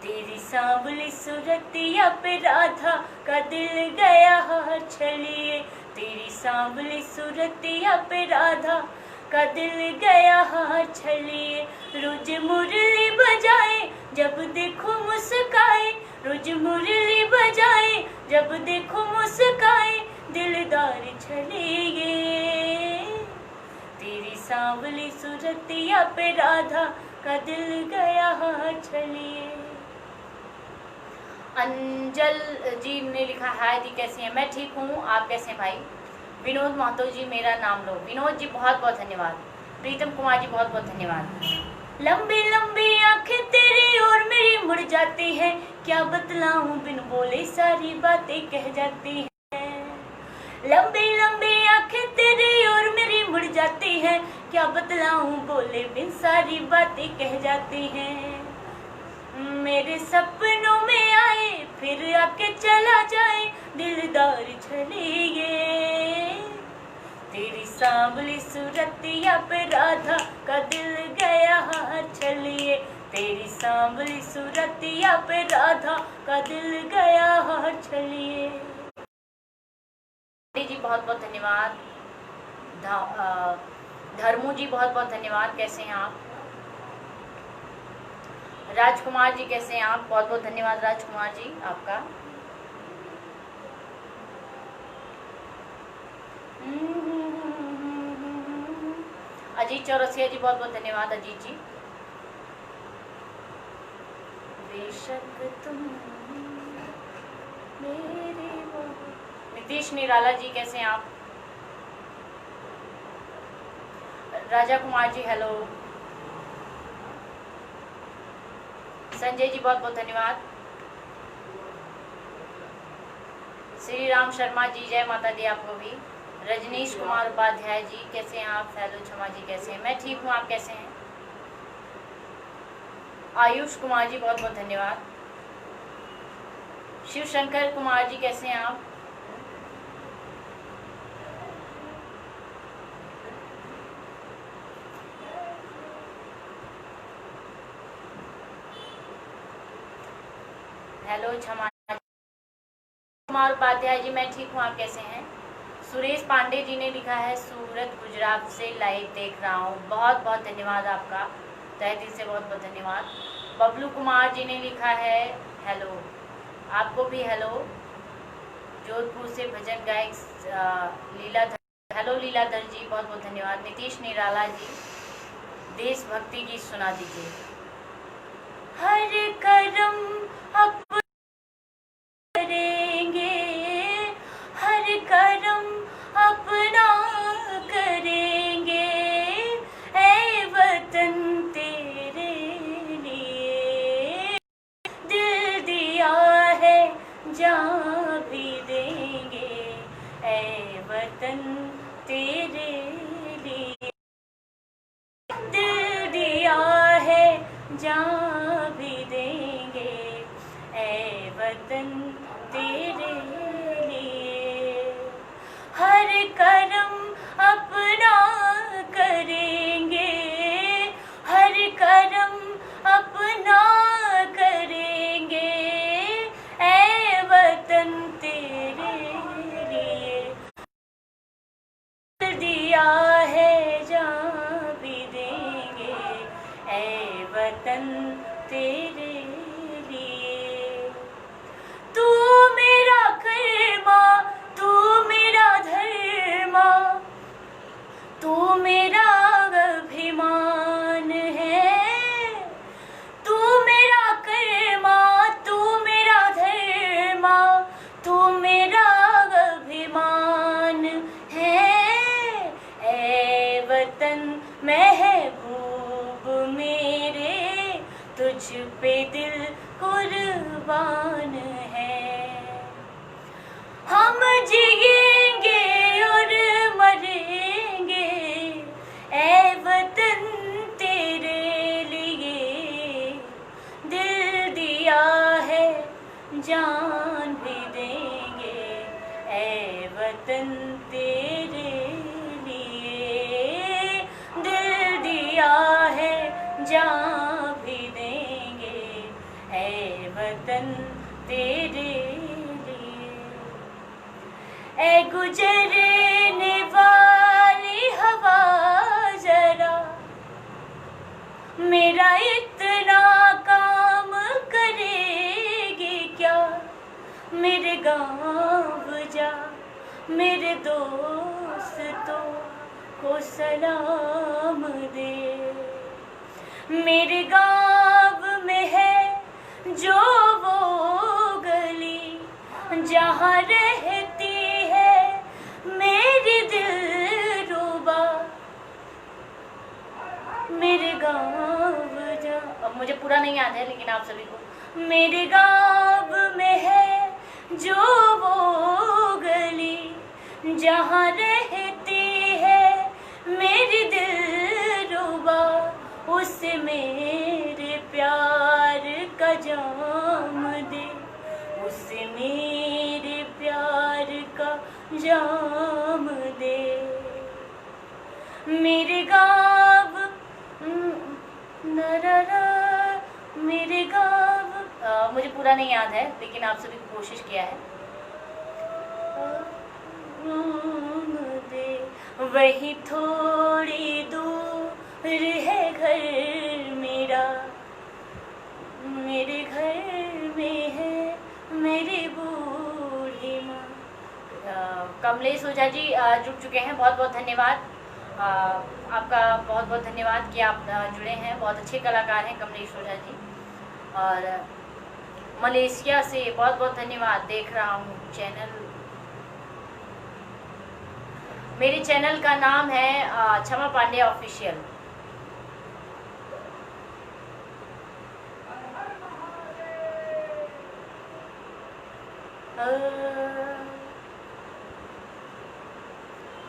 तेरी सांवली सूरतिया पे राधा का दिल गया छलिए, तेरी सांवली सूरतिया पे राधा का दिल गया छलिए। रोज मुरली बजाए जब देखो मुस्काए, रोज मुरली बजाए जब देखो मुस्काए, दिलदार छलिए तेरी सांवली सूरतिया पे राधा का दिल गया छलिए। अंजल जी ने लिखा, हाय दी कैसी हैं? मैं ठीक हूँ, आप कैसे हैं भाई? विनोद महतो जी मेरा नाम लो। विनोद जी बहुत बहुत धन्यवाद। प्रीतम कुमार जी बहुत बहुत धन्यवाद। लंबी लंबी आंखें तेरी और मेरी मुड़ जाती हैं, क्या बतलाऊं बिन बोले सारी बातें कह जाती हैं। लंबी लंबी आंखें तेरी और मेरी मुड़ जाती हैं, क्या बतलाऊं बोले बिन सारी बातें कह जाती हैं। मेरे सपनों में आए फिर आके चला जाए, दिलदार छलिए तेरी सांवली सूरतिया पे राधा का दिल गया छलिए, तेरी सांवली सूरतिया पे राधा का दिल गया छलिए। जी बहुत बहुत धन्यवाद। धर्मू जी बहुत बहुत धन्यवाद। कैसे हैं आप? राजकुमार जी कैसे हैं आप? बहुत बहुत धन्यवाद राजकुमार जी आपका। अजीत चौरसिया जी बहुत बहुत धन्यवाद। अजीत जी, बेशक तुम मेरे वो। नीतीश निराला जी कैसे हैं आप? राजा कुमार जी हेलो। संजय जी बहुत बहुत धन्यवाद। श्री राम शर्मा जी जय माता दी आपको भी। रजनीश कुमार उपाध्याय जी कैसे हैं आप? हेलो क्षमा जी कैसे हैं? मैं ठीक हूँ, आप कैसे हैं? आयुष कुमार जी बहुत बहुत धन्यवाद। शिव शंकर कुमार जी कैसे हैं आप? हेलो क्षमा कुमार उपाध्याय जी मैं ठीक हूँ, आप कैसे हैं? सुरेश पांडे जी ने लिखा है, सूरत गुजरात से लाइव देख रहा हूँ। बहुत बहुत धन्यवाद आपका, तहे दिल से बहुत बहुत धन्यवाद। बबलू कुमार जी ने लिखा है हेलो, आपको भी हेलो। जोधपुर से भजन गायक लीलाधर, हेलो लीलाधर जी बहुत बहुत धन्यवाद। नीतीश निराला जी देशभक्ति गीत सुना दीजिए। हर कर्म अपना करेंगे, हर कर्म अपना करेंगे, ऐ वतन तेरे लिए दिल दिया है, जान तेरे लिए, दिल दिया है जान भी देंगे ऐ वतन तेरे लिए। हर करम अपना करेंगे, हर करम अपना करेंगे ऐ वतन तेरे लिए, दिया है जान भी देंगे ऐ वतन तेरे लिए। तू मेरा कर्मा, तू मेरा धर्मा, तू मेरा अभिमान है। तू मेरा कर्मा, तू मेरा धर्मा, तू मेरा अभिमान है ऐ वतन महबूब मेरे, तुझ पे दिल कुर्बान है। हम जिएंगे और मरेंगे ऐ वतन तेरे लिए, दिल दिया है जान भी देंगे ऐ वतन तेरे लिए, दिल दिया है जान भी देंगे ऐ वतन तेरे लिए। ऐ गुजरने वाली हवा जरा मेरा इतना काम करेगी क्या, मेरे गाँव जा मेरे दोस्तों को सलाम दे। मेरे गाँव में है जो वो गली जहाँ रहती है मेरी दिलरुबा, मेरे गाँव जा, अब मुझे पूरा नहीं याद है लेकिन आप सभी को, मेरे गाँव में है जो वो गली जहाँ रहती है मेरी दिलरुबा, उसे मेरे प्यार का जाम दे, उसे मेरे प्यार का जाम दे। मेरे गाँव मेरे गाँव, मुझे पूरा नहीं याद है लेकिन आप सभी को कोशिश किया है। दे वही थोड़ी दूर है घर मेरा, मेरे घर में है मेरी बूढ़ी माँ। कमलेश ओझा जी जुड़ चुके हैं, बहुत बहुत धन्यवाद। आपका बहुत बहुत धन्यवाद कि आप जुड़े हैं, बहुत अच्छे कलाकार हैं कमलेश ओझा जी। और मलेशिया से बहुत बहुत धन्यवाद, देख रहा हूँ चैनल। मेरे चैनल का नाम है क्षमा पांडे ऑफिशियल।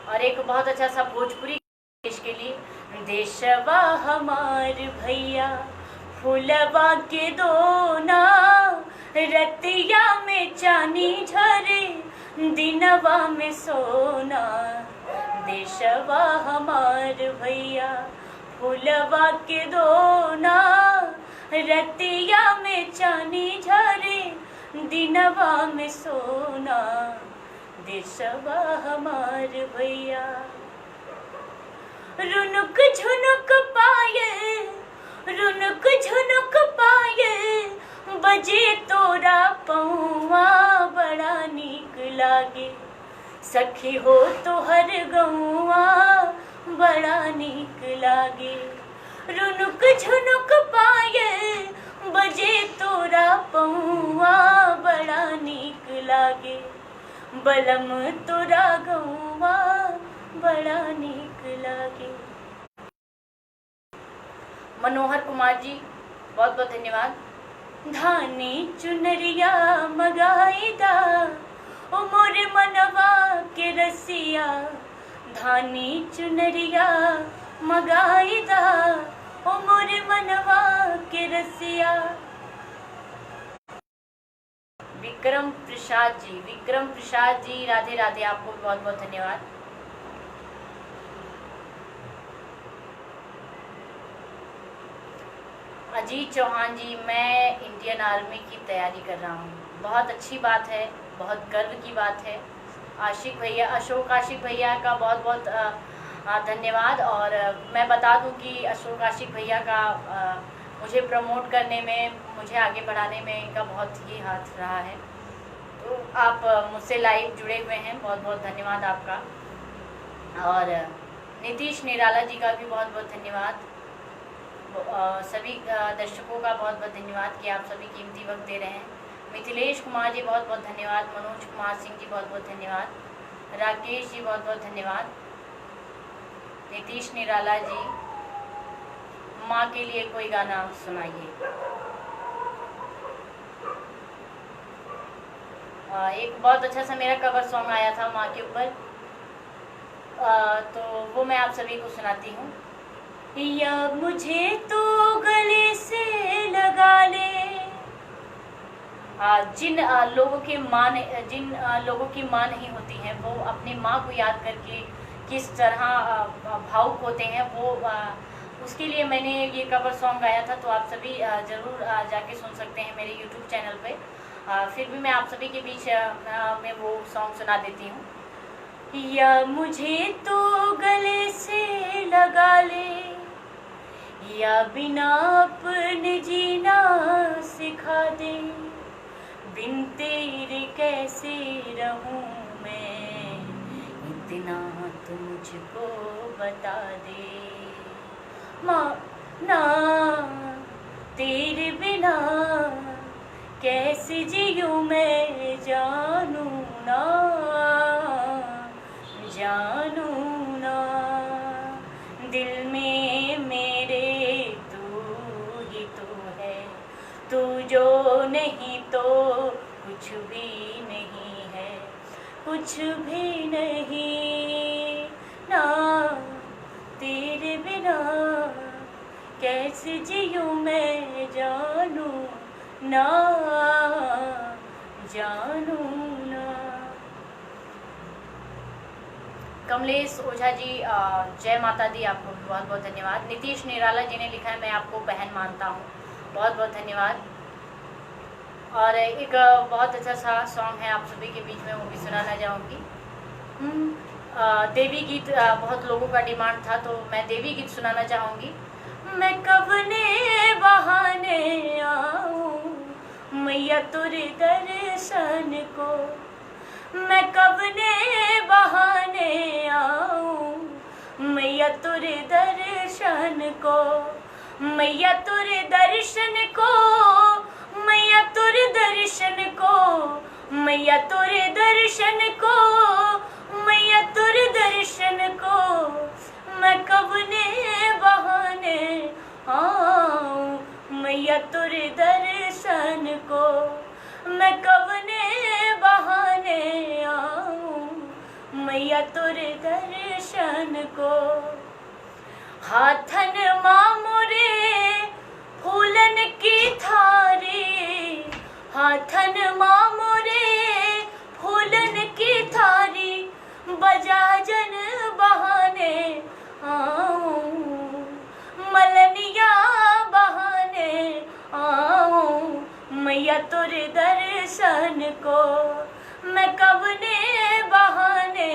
और एक बहुत अच्छा सा भोजपुरी देश के लिए, देशवा हमार भैया फुलवा के दोना, रतिया में चानी झरे दिनवा में सोना। देशवा हमार भैया फुलवा के दोना, रतिया में चानी झरे दिनवा में सोना। देशवा हमार भैया रुनुक झुनुक पायल, रुनुक झुनुक पायल बजे तोरा पौआ बड़ा नीक लागे। सखी हो तोहर गौआ बड़ा नीक लागे। रुनुक झुनुक पायल बजे तोरा पौआ बड़ा नीक लागे। बलम तोरा गौआ बड़ा नीक लागे। मनोहर कुमार जी बहुत बहुत धन्यवाद। धानी चुनरिया मगाईदा ओ मोरे मनवा के रसिया, धानी चुनरिया मगाईदा ओ मोरे मनवा के रसिया। विक्रम प्रसाद जी राधे राधे, आपको बहुत बहुत धन्यवाद। अजीत चौहान जी, मैं इंडियन आर्मी की तैयारी कर रहा हूँ। बहुत अच्छी बात है, बहुत गर्व की बात है। आशिक भैया, अशोक आशिक भैया का बहुत बहुत धन्यवाद। और मैं बता दूं कि अशोक आशिक भैया का मुझे प्रमोट करने में, मुझे आगे बढ़ाने में इनका बहुत ही हाथ रहा है। तो आप मुझसे लाइव जुड़े हुए हैं, बहुत बहुत धन्यवाद आपका। और नीतीश निराला जी का भी बहुत बहुत धन्यवाद। सभी दर्शकों का बहुत बहुत धन्यवाद कि आप सभी कीमती वक्त दे रहे हैं। मिथिलेश कुमार जी बहुत बहुत धन्यवाद। मनोज कुमार सिंह जी बहुत बहुत धन्यवाद। राकेश जी बहुत बहुत धन्यवाद। नीतीश निराला जी, माँ के लिए कोई गाना सुनाइए। एक बहुत अच्छा सा मेरा कवर सॉन्ग आया था माँ के ऊपर, तो वो मैं आप सभी को सुनाती हूँ। या मुझे तो गले से लगा ले। जिन लोगों की माँ नहीं होती हैं, वो अपनी माँ को याद करके किस तरह भावुक होते हैं, वो उसके लिए मैंने ये कवर सॉन्ग गाया था। तो आप सभी ज़रूर जाके सुन सकते हैं मेरे YouTube चैनल पे। फिर भी मैं आप सभी के बीच में वो सॉन्ग सुना देती हूँ। या मुझे तो गले से लगा ले, या बिना अपने जीना सिखा दे, बिन तेरे कैसे रहूं मैं, इतना तो मुझको बता दे। माँ ना तेरे बिना कैसे जीऊं मैं, जानू ना दिल में मेरे तू ही तो है, तू जो नहीं तो कुछ भी नहीं है, कुछ भी नहीं। ना तेरे बिना कैसे जीऊं मैं, जानू ना। कमलेश ओझा जी, जय माता दी, आपको बहुत बहुत धन्यवाद। नीतीश निराला जी ने लिखा है मैं आपको बहन मानता हूँ, बहुत बहुत धन्यवाद। और एक बहुत अच्छा सा सॉन्ग है आप सभी के बीच में, वो भी सुनाना चाहूँगी। देवी गीत बहुत लोगों का डिमांड था, तो मैं देवी गीत सुनाना चाहूँगी। मैं कब ने बहाने आऊँ मैया तुरे दर्शन को, मैं कब ने बहाने आऊँ मैया तुरे दर्शन को, मैया तुरे दर्शन को, मैया तुरे दर्शन को, मैया तुरे दर्शन को, मैया तुरे दर्शन को। मैं कब ने बहाने आऊँ मैया तुरे दर्शन को, मैं कब ने बहाने आऊँ मैया तुरे दर्शन को। हाथन माँ मोरे फूलन की थारी, हाथन माँ मोरे फूलन की थारी, बजा जन बहाने आऊँ मलनिया बहाने आऊँ मैया तुरे दर्शन को, मैं कब ने बहाने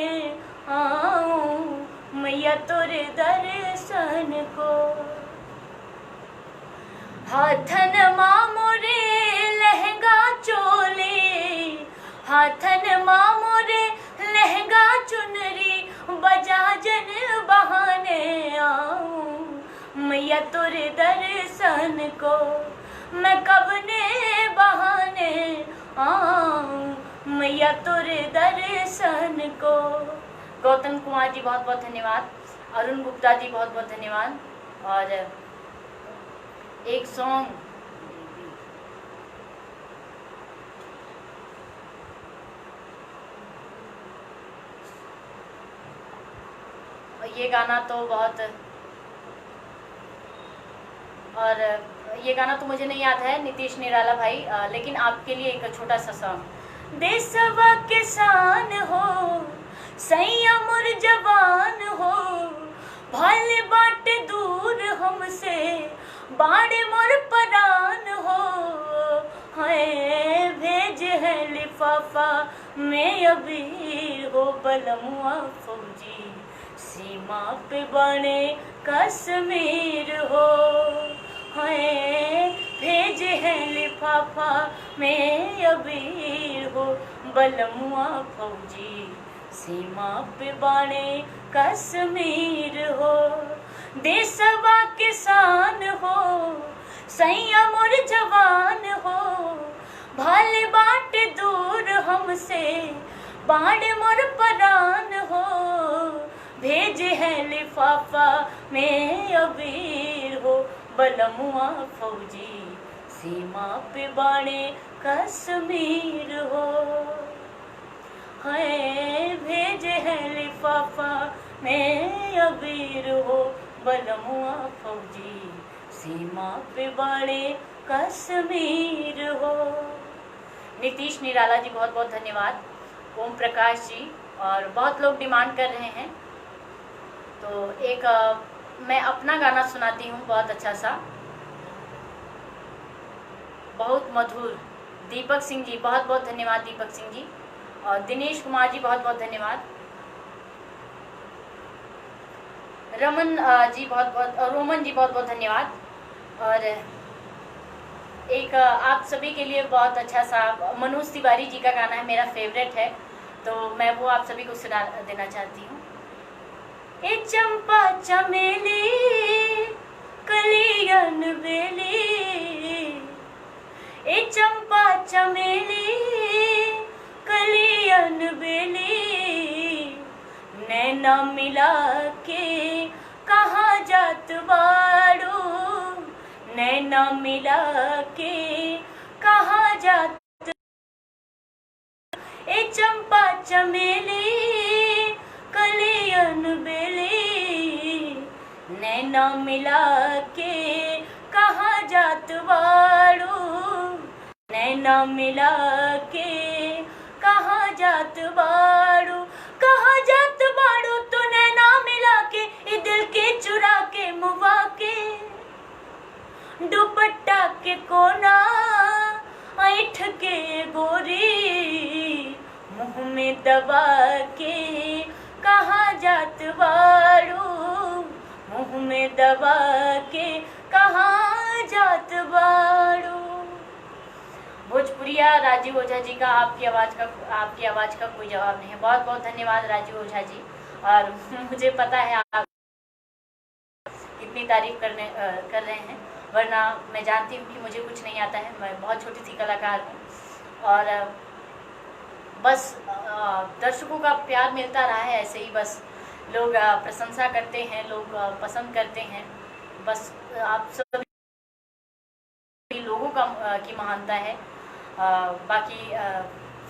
आऊँ मैया तुरे दर्शन को। हाथन माँ मोरे लहंगा चोले, हाथन माँ मोरे लहंगा चुनरी, बजा जन बहाने आऊँ मैया तुरे दर्शन को, मैं कब ने बहाने आऊँ मैया तुरे दर्शन को। गौतम कुमार जी बहुत बहुत धन्यवाद। अरुण गुप्ता जी बहुत बहुत धन्यवाद। और एक सॉन्ग ये गाना तो बहुत, और ये गाना तो मुझे नहीं याद है नीतीश निराला भाई, लेकिन आपके लिए एक छोटा सा सॉन्ग। देशवा किसान हो सैया मोर जवान हो, भले बाट दूर हमसे बाड़े मोर परान हो, है भेज है लिफाफा में अबीर हो, बलमुआ फौजी सीमा पे बने कश्मीर हो, है भेज है लिफाफा में अबीर हो, बलमुआ फौजी सीमा पे बने कश्मीर हो। देशवा किसान हो सैया मोर जवान हो, भले बाट दूर हमसे बाड़े मोर परान हो, भेज है लिफाफा में अबीर हो, बलमुआ फौजी सीमा पे बाड़े कश्मीर हो, है भेज है लिफाफा में अबीर हो, बलमुआ फौजी सीमा पे बाड़े कश्मीर हो। नीतीश निराला जी बहुत बहुत धन्यवाद, ओम प्रकाश जी, और बहुत लोग डिमांड कर रहे हैं, तो एक मैं अपना गाना सुनाती हूँ बहुत अच्छा सा, बहुत मधुर। दीपक सिंह जी बहुत बहुत धन्यवाद, दीपक सिंह जी, और दिनेश कुमार जी बहुत बहुत धन्यवाद, रमन जी बहुत बहुत, और रोमन जी बहुत बहुत धन्यवाद। और एक आप सभी के लिए बहुत अच्छा सा मनोज तिवारी जी का गाना है, मेरा फेवरेट है, तो मैं वो आप सभी को सुना देना चाहती हूँ। ए चंपा चमेली कलियन बेली, ए चंपा चमेली कलियन बेली, नैना मिला के कहाँ जात बाड़ू, नैना मिला के कहाँ जात, ए चंपा चमेली कलियन बेली, नैना मिला के कहाँ जात बाड़ू, नैना मिला के कहाँ जात बाड़ू, कहाँ जात बाड़ू तो नैना मिला के, ए दिल के चुरा के मुआ के, दुपट्टा के कोना ऐठ के गोरी, मुँह में दबा के कहाँ जात बाड़ू, मुँह में दबा के कहाँ जात बाड़ू। भोजपुरिया राजीव ओझा जी का आपकी आवाज़ का कोई जवाब नहीं है, बहुत बहुत धन्यवाद राजीव ओझा जी। और मुझे पता है आप कितनी तारीफ कर रहे हैं, वरना मैं जानती हूँ कि मुझे कुछ नहीं आता है, मैं बहुत छोटी सी कलाकार हूँ, और बस दर्शकों का प्यार मिलता रहा है ऐसे ही, बस लोग प्रशंसा करते हैं, लोग पसंद करते हैं, बस आप सभी लोगों की महानता है। बाकी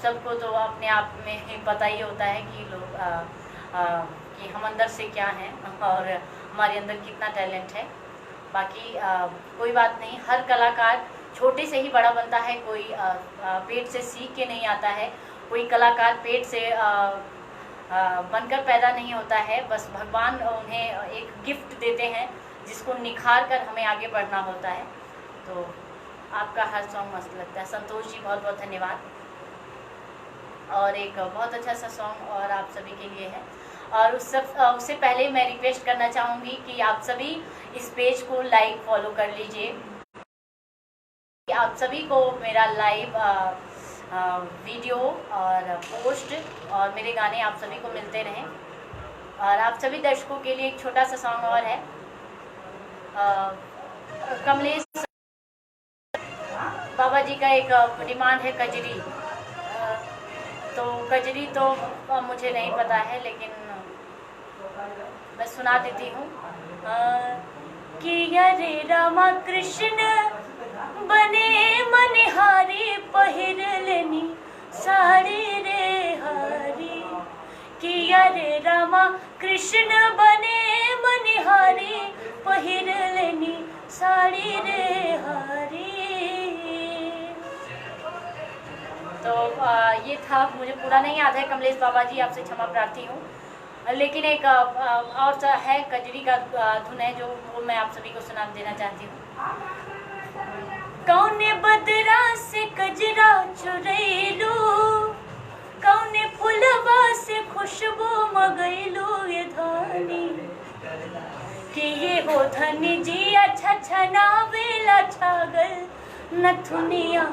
सबको तो अपने आप में ही पता ही होता है कि लोग कि हम अंदर से क्या हैं और हमारे अंदर कितना टैलेंट है। बाकी कोई बात नहीं, हर कलाकार छोटे से ही बड़ा बनता है, कोई पेट से सीख के नहीं आता है, कोई कलाकार पेट से बनकर पैदा नहीं होता है, बस भगवान उन्हें एक गिफ्ट देते हैं जिसको निखार कर हमें आगे बढ़ना होता है। तो आपका हर सॉन्ग मस्त लगता है। संतोष जी बहुत बहुत धन्यवाद। और एक बहुत अच्छा सा सॉन्ग और आप सभी के लिए है, और उससे पहले मैं रिक्वेस्ट करना चाहूँगी कि आप सभी इस पेज को लाइक फॉलो कर लीजिए, आप सभी को मेरा लाइव वीडियो और पोस्ट और मेरे गाने आप सभी को मिलते रहें। और आप सभी दर्शकों के लिए एक छोटा सा सॉन्ग और है, कमलेश बाबा जी का एक डिमांड है कजरी, तो कजरी तो मुझे नहीं पता है, लेकिन मैं सुना देती हूँ कि अरे रामा कृष्ण बने मनहारी पहिर लेनी साड़ी रे हारी, कि अरे रामा कृष्ण बने मनिहारी पहिर लेनी साड़ी रे हारी। तो ये था, मुझे पूरा नहीं याद है। कमलेश बाबा जी आपसे क्षमा प्रार्थी हूँ, लेकिन एक और है कजरी का धुन है जो वो मैं आप सभी को सुना देना चाहती हूँ। कौने बदरा से कजरा चुरैलू, कौने फुलवा से खुशबू मगैलू ये धानी, कि ये हो धनी जी अच्छा छनावेला छागल नथुनिया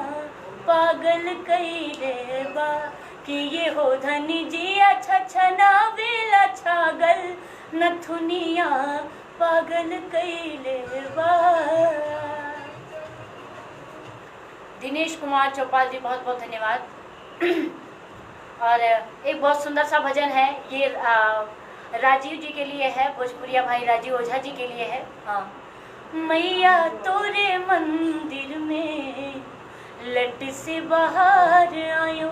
पागल कैले बा, कि ये हो धनी जी अच्छा छनावेला छागल नथुनिया पागल कैले बा। दिनेश कुमार चौपाल जी बहुत बहुत धन्यवाद। और एक बहुत सुंदर सा भजन है, ये राजीव जी के लिए है, भोजपुरिया भाई राजीव ओझा जी के लिए है। हाँ, मैया तोरे मंदिर में लट से बाहर आयो,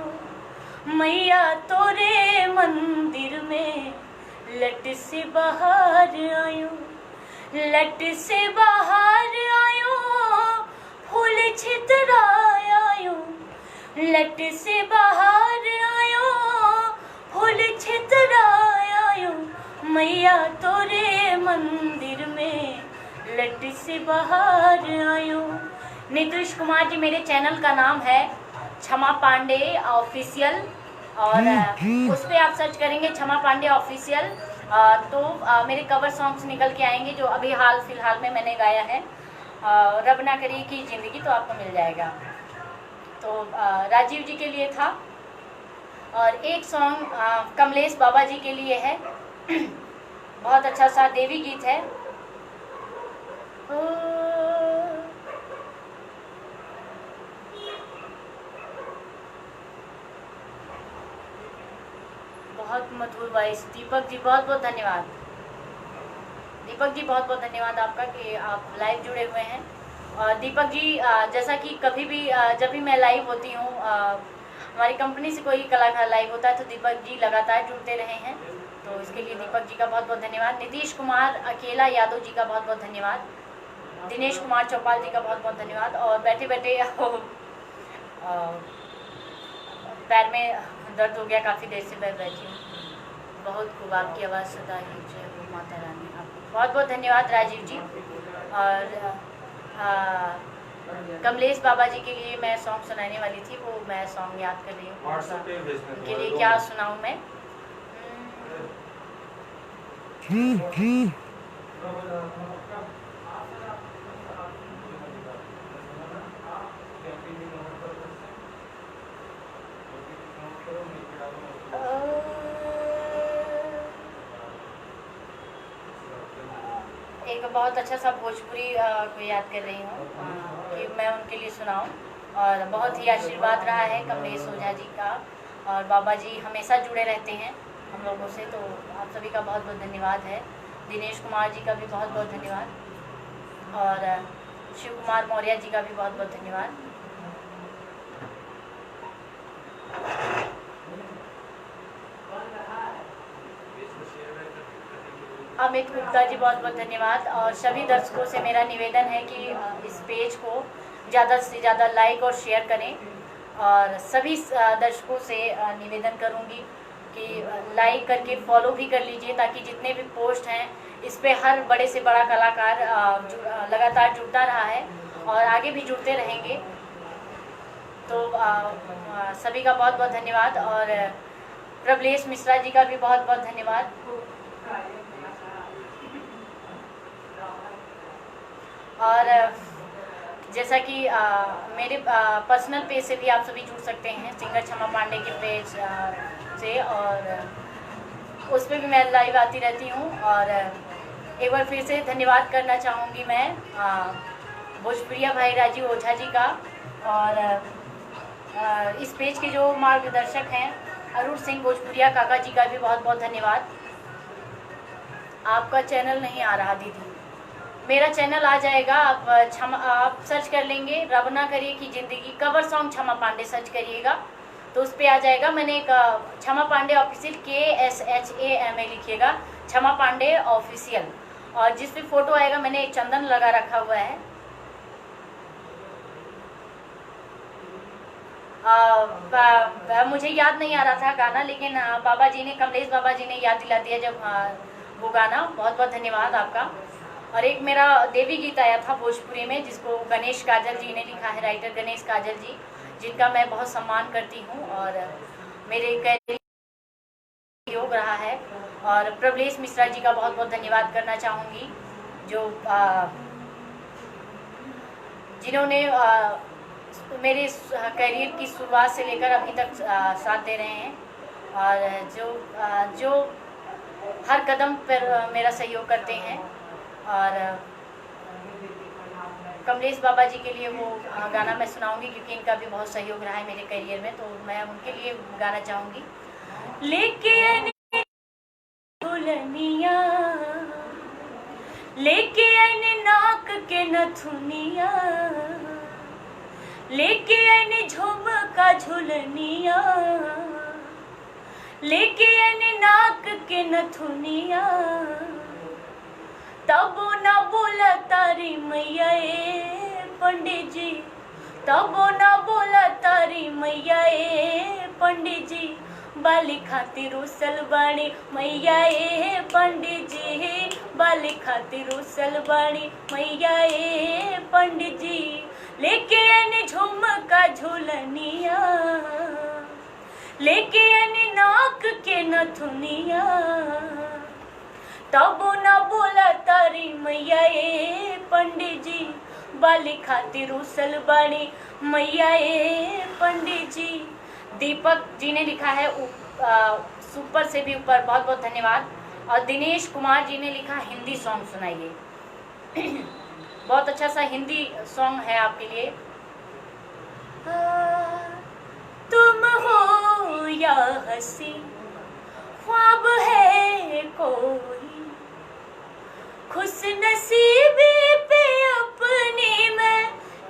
मैया तोरे मंदिर में लट से बाहर आयो, लट से बाहर आयो फूल छितरायो, लट से बाहर आयो फूल छितरायो, मैया तोरे मंदिर में लट से बाहर आयो। नीतीश कुमार जी, मेरे चैनल का नाम है क्षमा पांडे ऑफिशियल, और उस पर आप सर्च करेंगे क्षमा पांडे ऑफिशियल तो मेरे कवर सॉन्ग्स निकल के आएंगे जो अभी हाल फिलहाल में मैंने गाया है। रब ना करिए की ज़िंदगी, तो आपको मिल जाएगा। तो राजीव जी के लिए था, और एक सॉन्ग कमलेश बाबा जी के लिए है, बहुत अच्छा सा देवी गीत है। बहुत मधुर वॉइस। दीपक जी बहुत बहुत धन्यवाद। दीपक जी बहुत बहुत धन्यवाद आपका कि आप लाइव जुड़े हुए हैं। और दीपक जी जैसा कि कभी भी जब भी मैं लाइव होती हूँ, हमारी कंपनी से कोई कलाकार लाइव होता है तो दीपक जी लगातार जुड़ते रहे हैं, तो इसके लिए दीपक जी का बहुत बहुत धन्यवाद। नीतीश कुमार अकेला यादव जी का बहुत बहुत धन्यवाद। दिनेश कुमार चौपाल जी का बहुत बहुत धन्यवाद। और बैठे बैठे पैर में दर्द हो गया, काफ़ी देर से मैं बैठी हूँ। बहुत खूब, आपकी आवाज़ सदा ही जय हो माता रानी। आपको बहुत बहुत धन्यवाद राजीव जी। और कमलेश बाबा जी के लिए मैं सॉन्ग सुनाने वाली थी, वो मैं सॉन्ग याद कर रही हूँ। उनके लिए क्या सुनाऊँ मैं? एक बहुत अच्छा सा भोजपुरी को याद कर रही हूँ कि मैं उनके लिए सुनाऊँ। और बहुत ही आशीर्वाद रहा है कमलेश ओझा जी का, और बाबा जी हमेशा जुड़े रहते हैं हम लोगों से, तो आप सभी का बहुत बहुत धन्यवाद है। दिनेश कुमार जी का भी बहुत बहुत धन्यवाद, और शिव कुमार मौर्य जी का भी बहुत बहुत धन्यवाद। अमित गुप्ता जी बहुत बहुत धन्यवाद। और सभी दर्शकों से मेरा निवेदन है कि इस पेज को ज़्यादा से ज़्यादा लाइक और शेयर करें, और सभी दर्शकों से निवेदन करूंगी कि लाइक करके फॉलो भी कर लीजिए, ताकि जितने भी पोस्ट हैं इस पे हर बड़े से बड़ा कलाकार लगातार जुड़ता रहा है और आगे भी जुड़ते रहेंगे। तो सभी का बहुत बहुत धन्यवाद। और प्रभलेश मिश्रा जी का भी बहुत बहुत धन्यवाद। और जैसा कि मेरे पर्सनल पेज से भी आप सभी जुड़ सकते हैं, सिंगर क्षमा पांडे के पेज से, और उस पर भी मैं लाइव आती रहती हूँ। और एक बार फिर से धन्यवाद करना चाहूँगी मैं भोजपुरिया भाई राजीव ओझा जी का, और इस पेज के जो मार्गदर्शक हैं अरुण सिंह भोजपुरिया काका जी का भी बहुत बहुत धन्यवाद। आपका चैनल नहीं आ रहा दीदी, मेरा चैनल आ जाएगा। आप सर्च कर लेंगे रब ना करिए की ज़िंदगी कवर सॉन्ग क्षमा पांडे सर्च करिएगा तो उस पर आ जाएगा। मैंने एक क्षमा पांडे ऑफिशियल KSHAMA लिखिएगा, क्षमा पांडे ऑफिशियल, और जिस भी फोटो आएगा मैंने चंदन लगा रखा हुआ है। मुझे याद नहीं आ रहा था गाना, लेकिन बाबा जी ने, कमलेश बाबा जी ने याद दिला दिया जब वो गाना। बहुत बहुत धन्यवाद आपका। और एक मेरा देवी गीत आया था भोजपुरी में, जिसको गणेश काजल जी ने लिखा है, राइटर गणेश काजल जी, जिनका मैं बहुत सम्मान करती हूँ और मेरे कैरियर योग रहा है। और प्रभलेश मिश्रा जी का बहुत बहुत धन्यवाद करना चाहूँगी, जो जिन्होंने मेरे करियर की शुरुआत से लेकर अभी तक साथ दे रहे हैं, और जो हर कदम पर मेरा सहयोग करते हैं। और कमलेश बाबा जी के लिए वो गाना मैं सुनाऊंगी, क्योंकि इनका भी बहुत सहयोग रहा है मेरे करियर में, तो मैं उनके लिए गाना चाहूँगी। लेके दुल्हनिया लेके आने नाक के नथुनिया, लेके आने झुमका झुलनिया, लेके आने नाक के नथुनिया, तब ना बोला तारी मैया पंडित जी, तब ना बोला तारी मैया पंडित जी, बाली खातिर उसल बाणी मैया पंडित जी, बाली खातिर उसल बाणी मैया पंडित जी, लेके आने झुमका झुलनिया, लेके आने नाक के नथुनिया, तब ना बोला तारी मैया पंडित जी, बाली खातिर उसल बाणी मैया पंडित जी। दीपक जी ने लिखा है सुपर से भी ऊपर, बहुत बहुत धन्यवाद। और दिनेश कुमार जी ने लिखा हिंदी सॉन्ग सुनाइए। बहुत अच्छा सा हिंदी सॉन्ग है आपके लिए। तुम हो या हंसी ख्वाब है कोई, खुश नसीबी पे अपनी मैं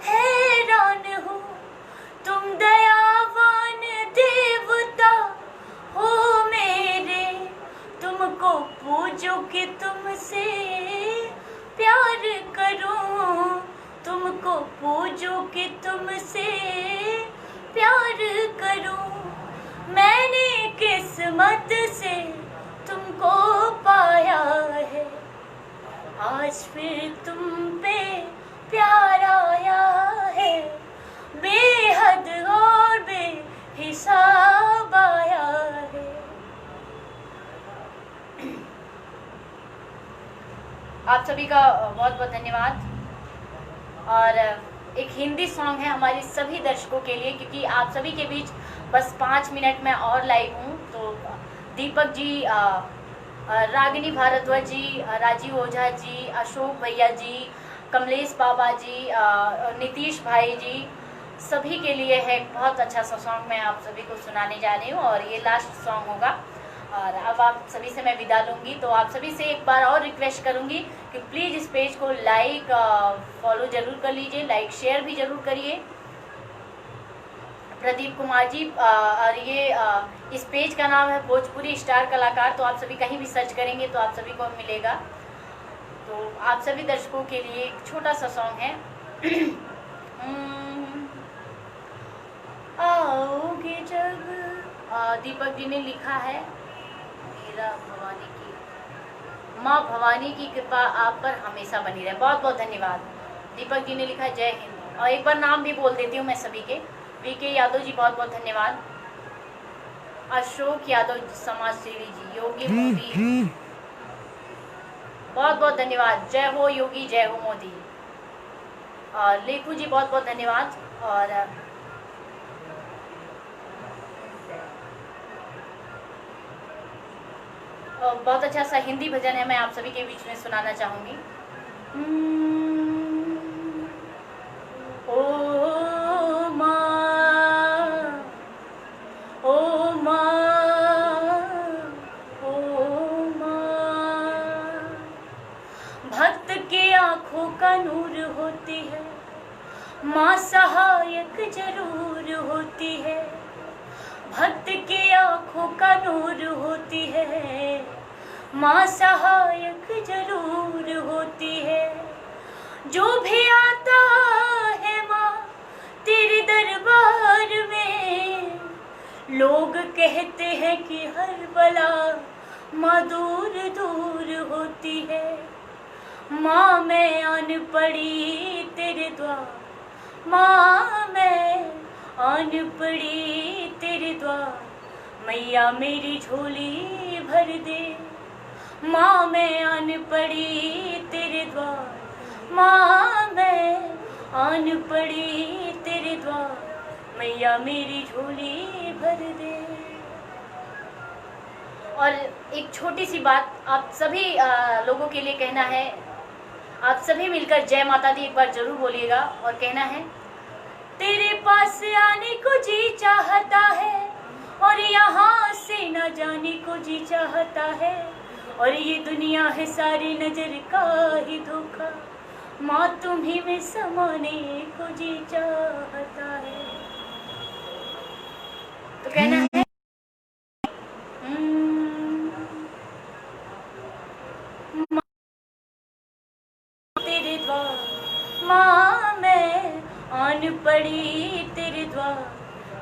हैरान हूँ, तुम दयावान देवता हो मेरे, तुमको पूजो कि तुमसे प्यार करूं, तुमको पूजो कि तुमसे प्यार करूं, मैंने किस्मत से तुमको पाया है, आज फिर तुम पे प्यार आया है, बेहद और बेहिसाब आया है। आप सभी का बहुत बहुत धन्यवाद। और एक हिंदी सॉन्ग है हमारे सभी दर्शकों के लिए, क्योंकि आप सभी के बीच बस 5 मिनट में और लाइव हूँ। तो दीपक जी, रागिनी भारद्वाज जी, राजीव ओझा जी, अशोक भैया जी, कमलेश बाबा जी, नीतीश भाई जी, सभी के लिए है बहुत अच्छा सा सॉन्ग मैं आप सभी को सुनाने जा रही हूँ, और ये लास्ट सॉन्ग होगा। और अब आप सभी से मैं विदा लूँगी। तो आप सभी से एक बार और रिक्वेस्ट करूँगी कि प्लीज़ इस पेज को लाइक फॉलो ज़रूर कर लीजिए, लाइक शेयर भी ज़रूर करिए। प्रदीप कुमार जी, और ये इस पेज का नाम है भोजपुरी स्टार कलाकार, तो आप सभी कहीं भी सर्च करेंगे तो आप सभी को मिलेगा। तो आप सभी दर्शकों के लिए एक छोटा सा सॉन्ग है। आओगे जब, दीपक जी ने लिखा है, मेरा भवानी की माँ भवानी की कृपा आप पर हमेशा बनी रहे। बहुत बहुत धन्यवाद। दीपक जी ने लिखा है जय हिंद। और एक बार नाम भी बोल देती हूँ मैं सभी के। वीके यादव जी बहुत बहुत धन्यवाद। अशोक यादव समाज सेवी जी, योगी मोदी बहुत बहुत धन्यवाद। जय हो योगी, जय हो मोदी। और लेखू जी बहुत बहुत धन्यवाद। और बहुत अच्छा सा हिंदी भजन है, मैं आप सभी के बीच में सुनाना चाहूँगी। ओ माँ, ओ माँ, ओ माँ, भक्त के आँखों का नूर होती है, माँ सहायक जरूर होती है। भक्त के आँखों का नूर होती है, माँ सहायक जरूर होती है। जो भी आता है माँ तेरे दरबार में, लोग कहते हैं कि हर बला माँ दूर दूर होती है। माँ मैं आन पड़ी तेरे द्वार, माँ मैं आन पड़ी तेरे द्वार, मैया मेरी झोली भर दे। माँ मैं आन पड़ी तेरे द्वार, माँ मैं आन पड़ी तेरे द्वार, मैया मेरी झोली भर दे। और एक छोटी सी बात आप सभी लोगों के लिए कहना है, आप सभी मिलकर जय माता दी एक बार जरूर बोलिएगा और कहना है, तेरे पास आने को जी चाहता है और यहाँ से न जाने को जी चाहता है, और ये दुनिया है सारी नजर का ही धोखा, माँ तुम्ही में समाने को जी चाहता है। तो कहना है तेरे द्वार, माँ मैं आन पड़ी तेरे द्वार,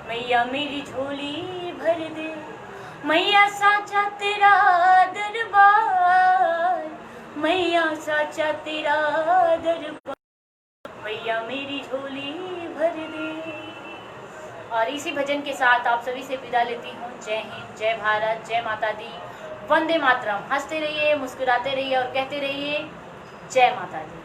मैया मेरी झोली भर दे। मैया साचा तेरा दरबार, मैया साचा तेरा दरबार, मैया मेरी झोली भर दे। और इसी भजन के साथ आप सभी से विदा लेती हूँ। जय हिंद, जय भारत, जय माता दी, वंदे मातरम। हंसते रहिए, मुस्कुराते रहिए और कहते रहिए जय माता दी।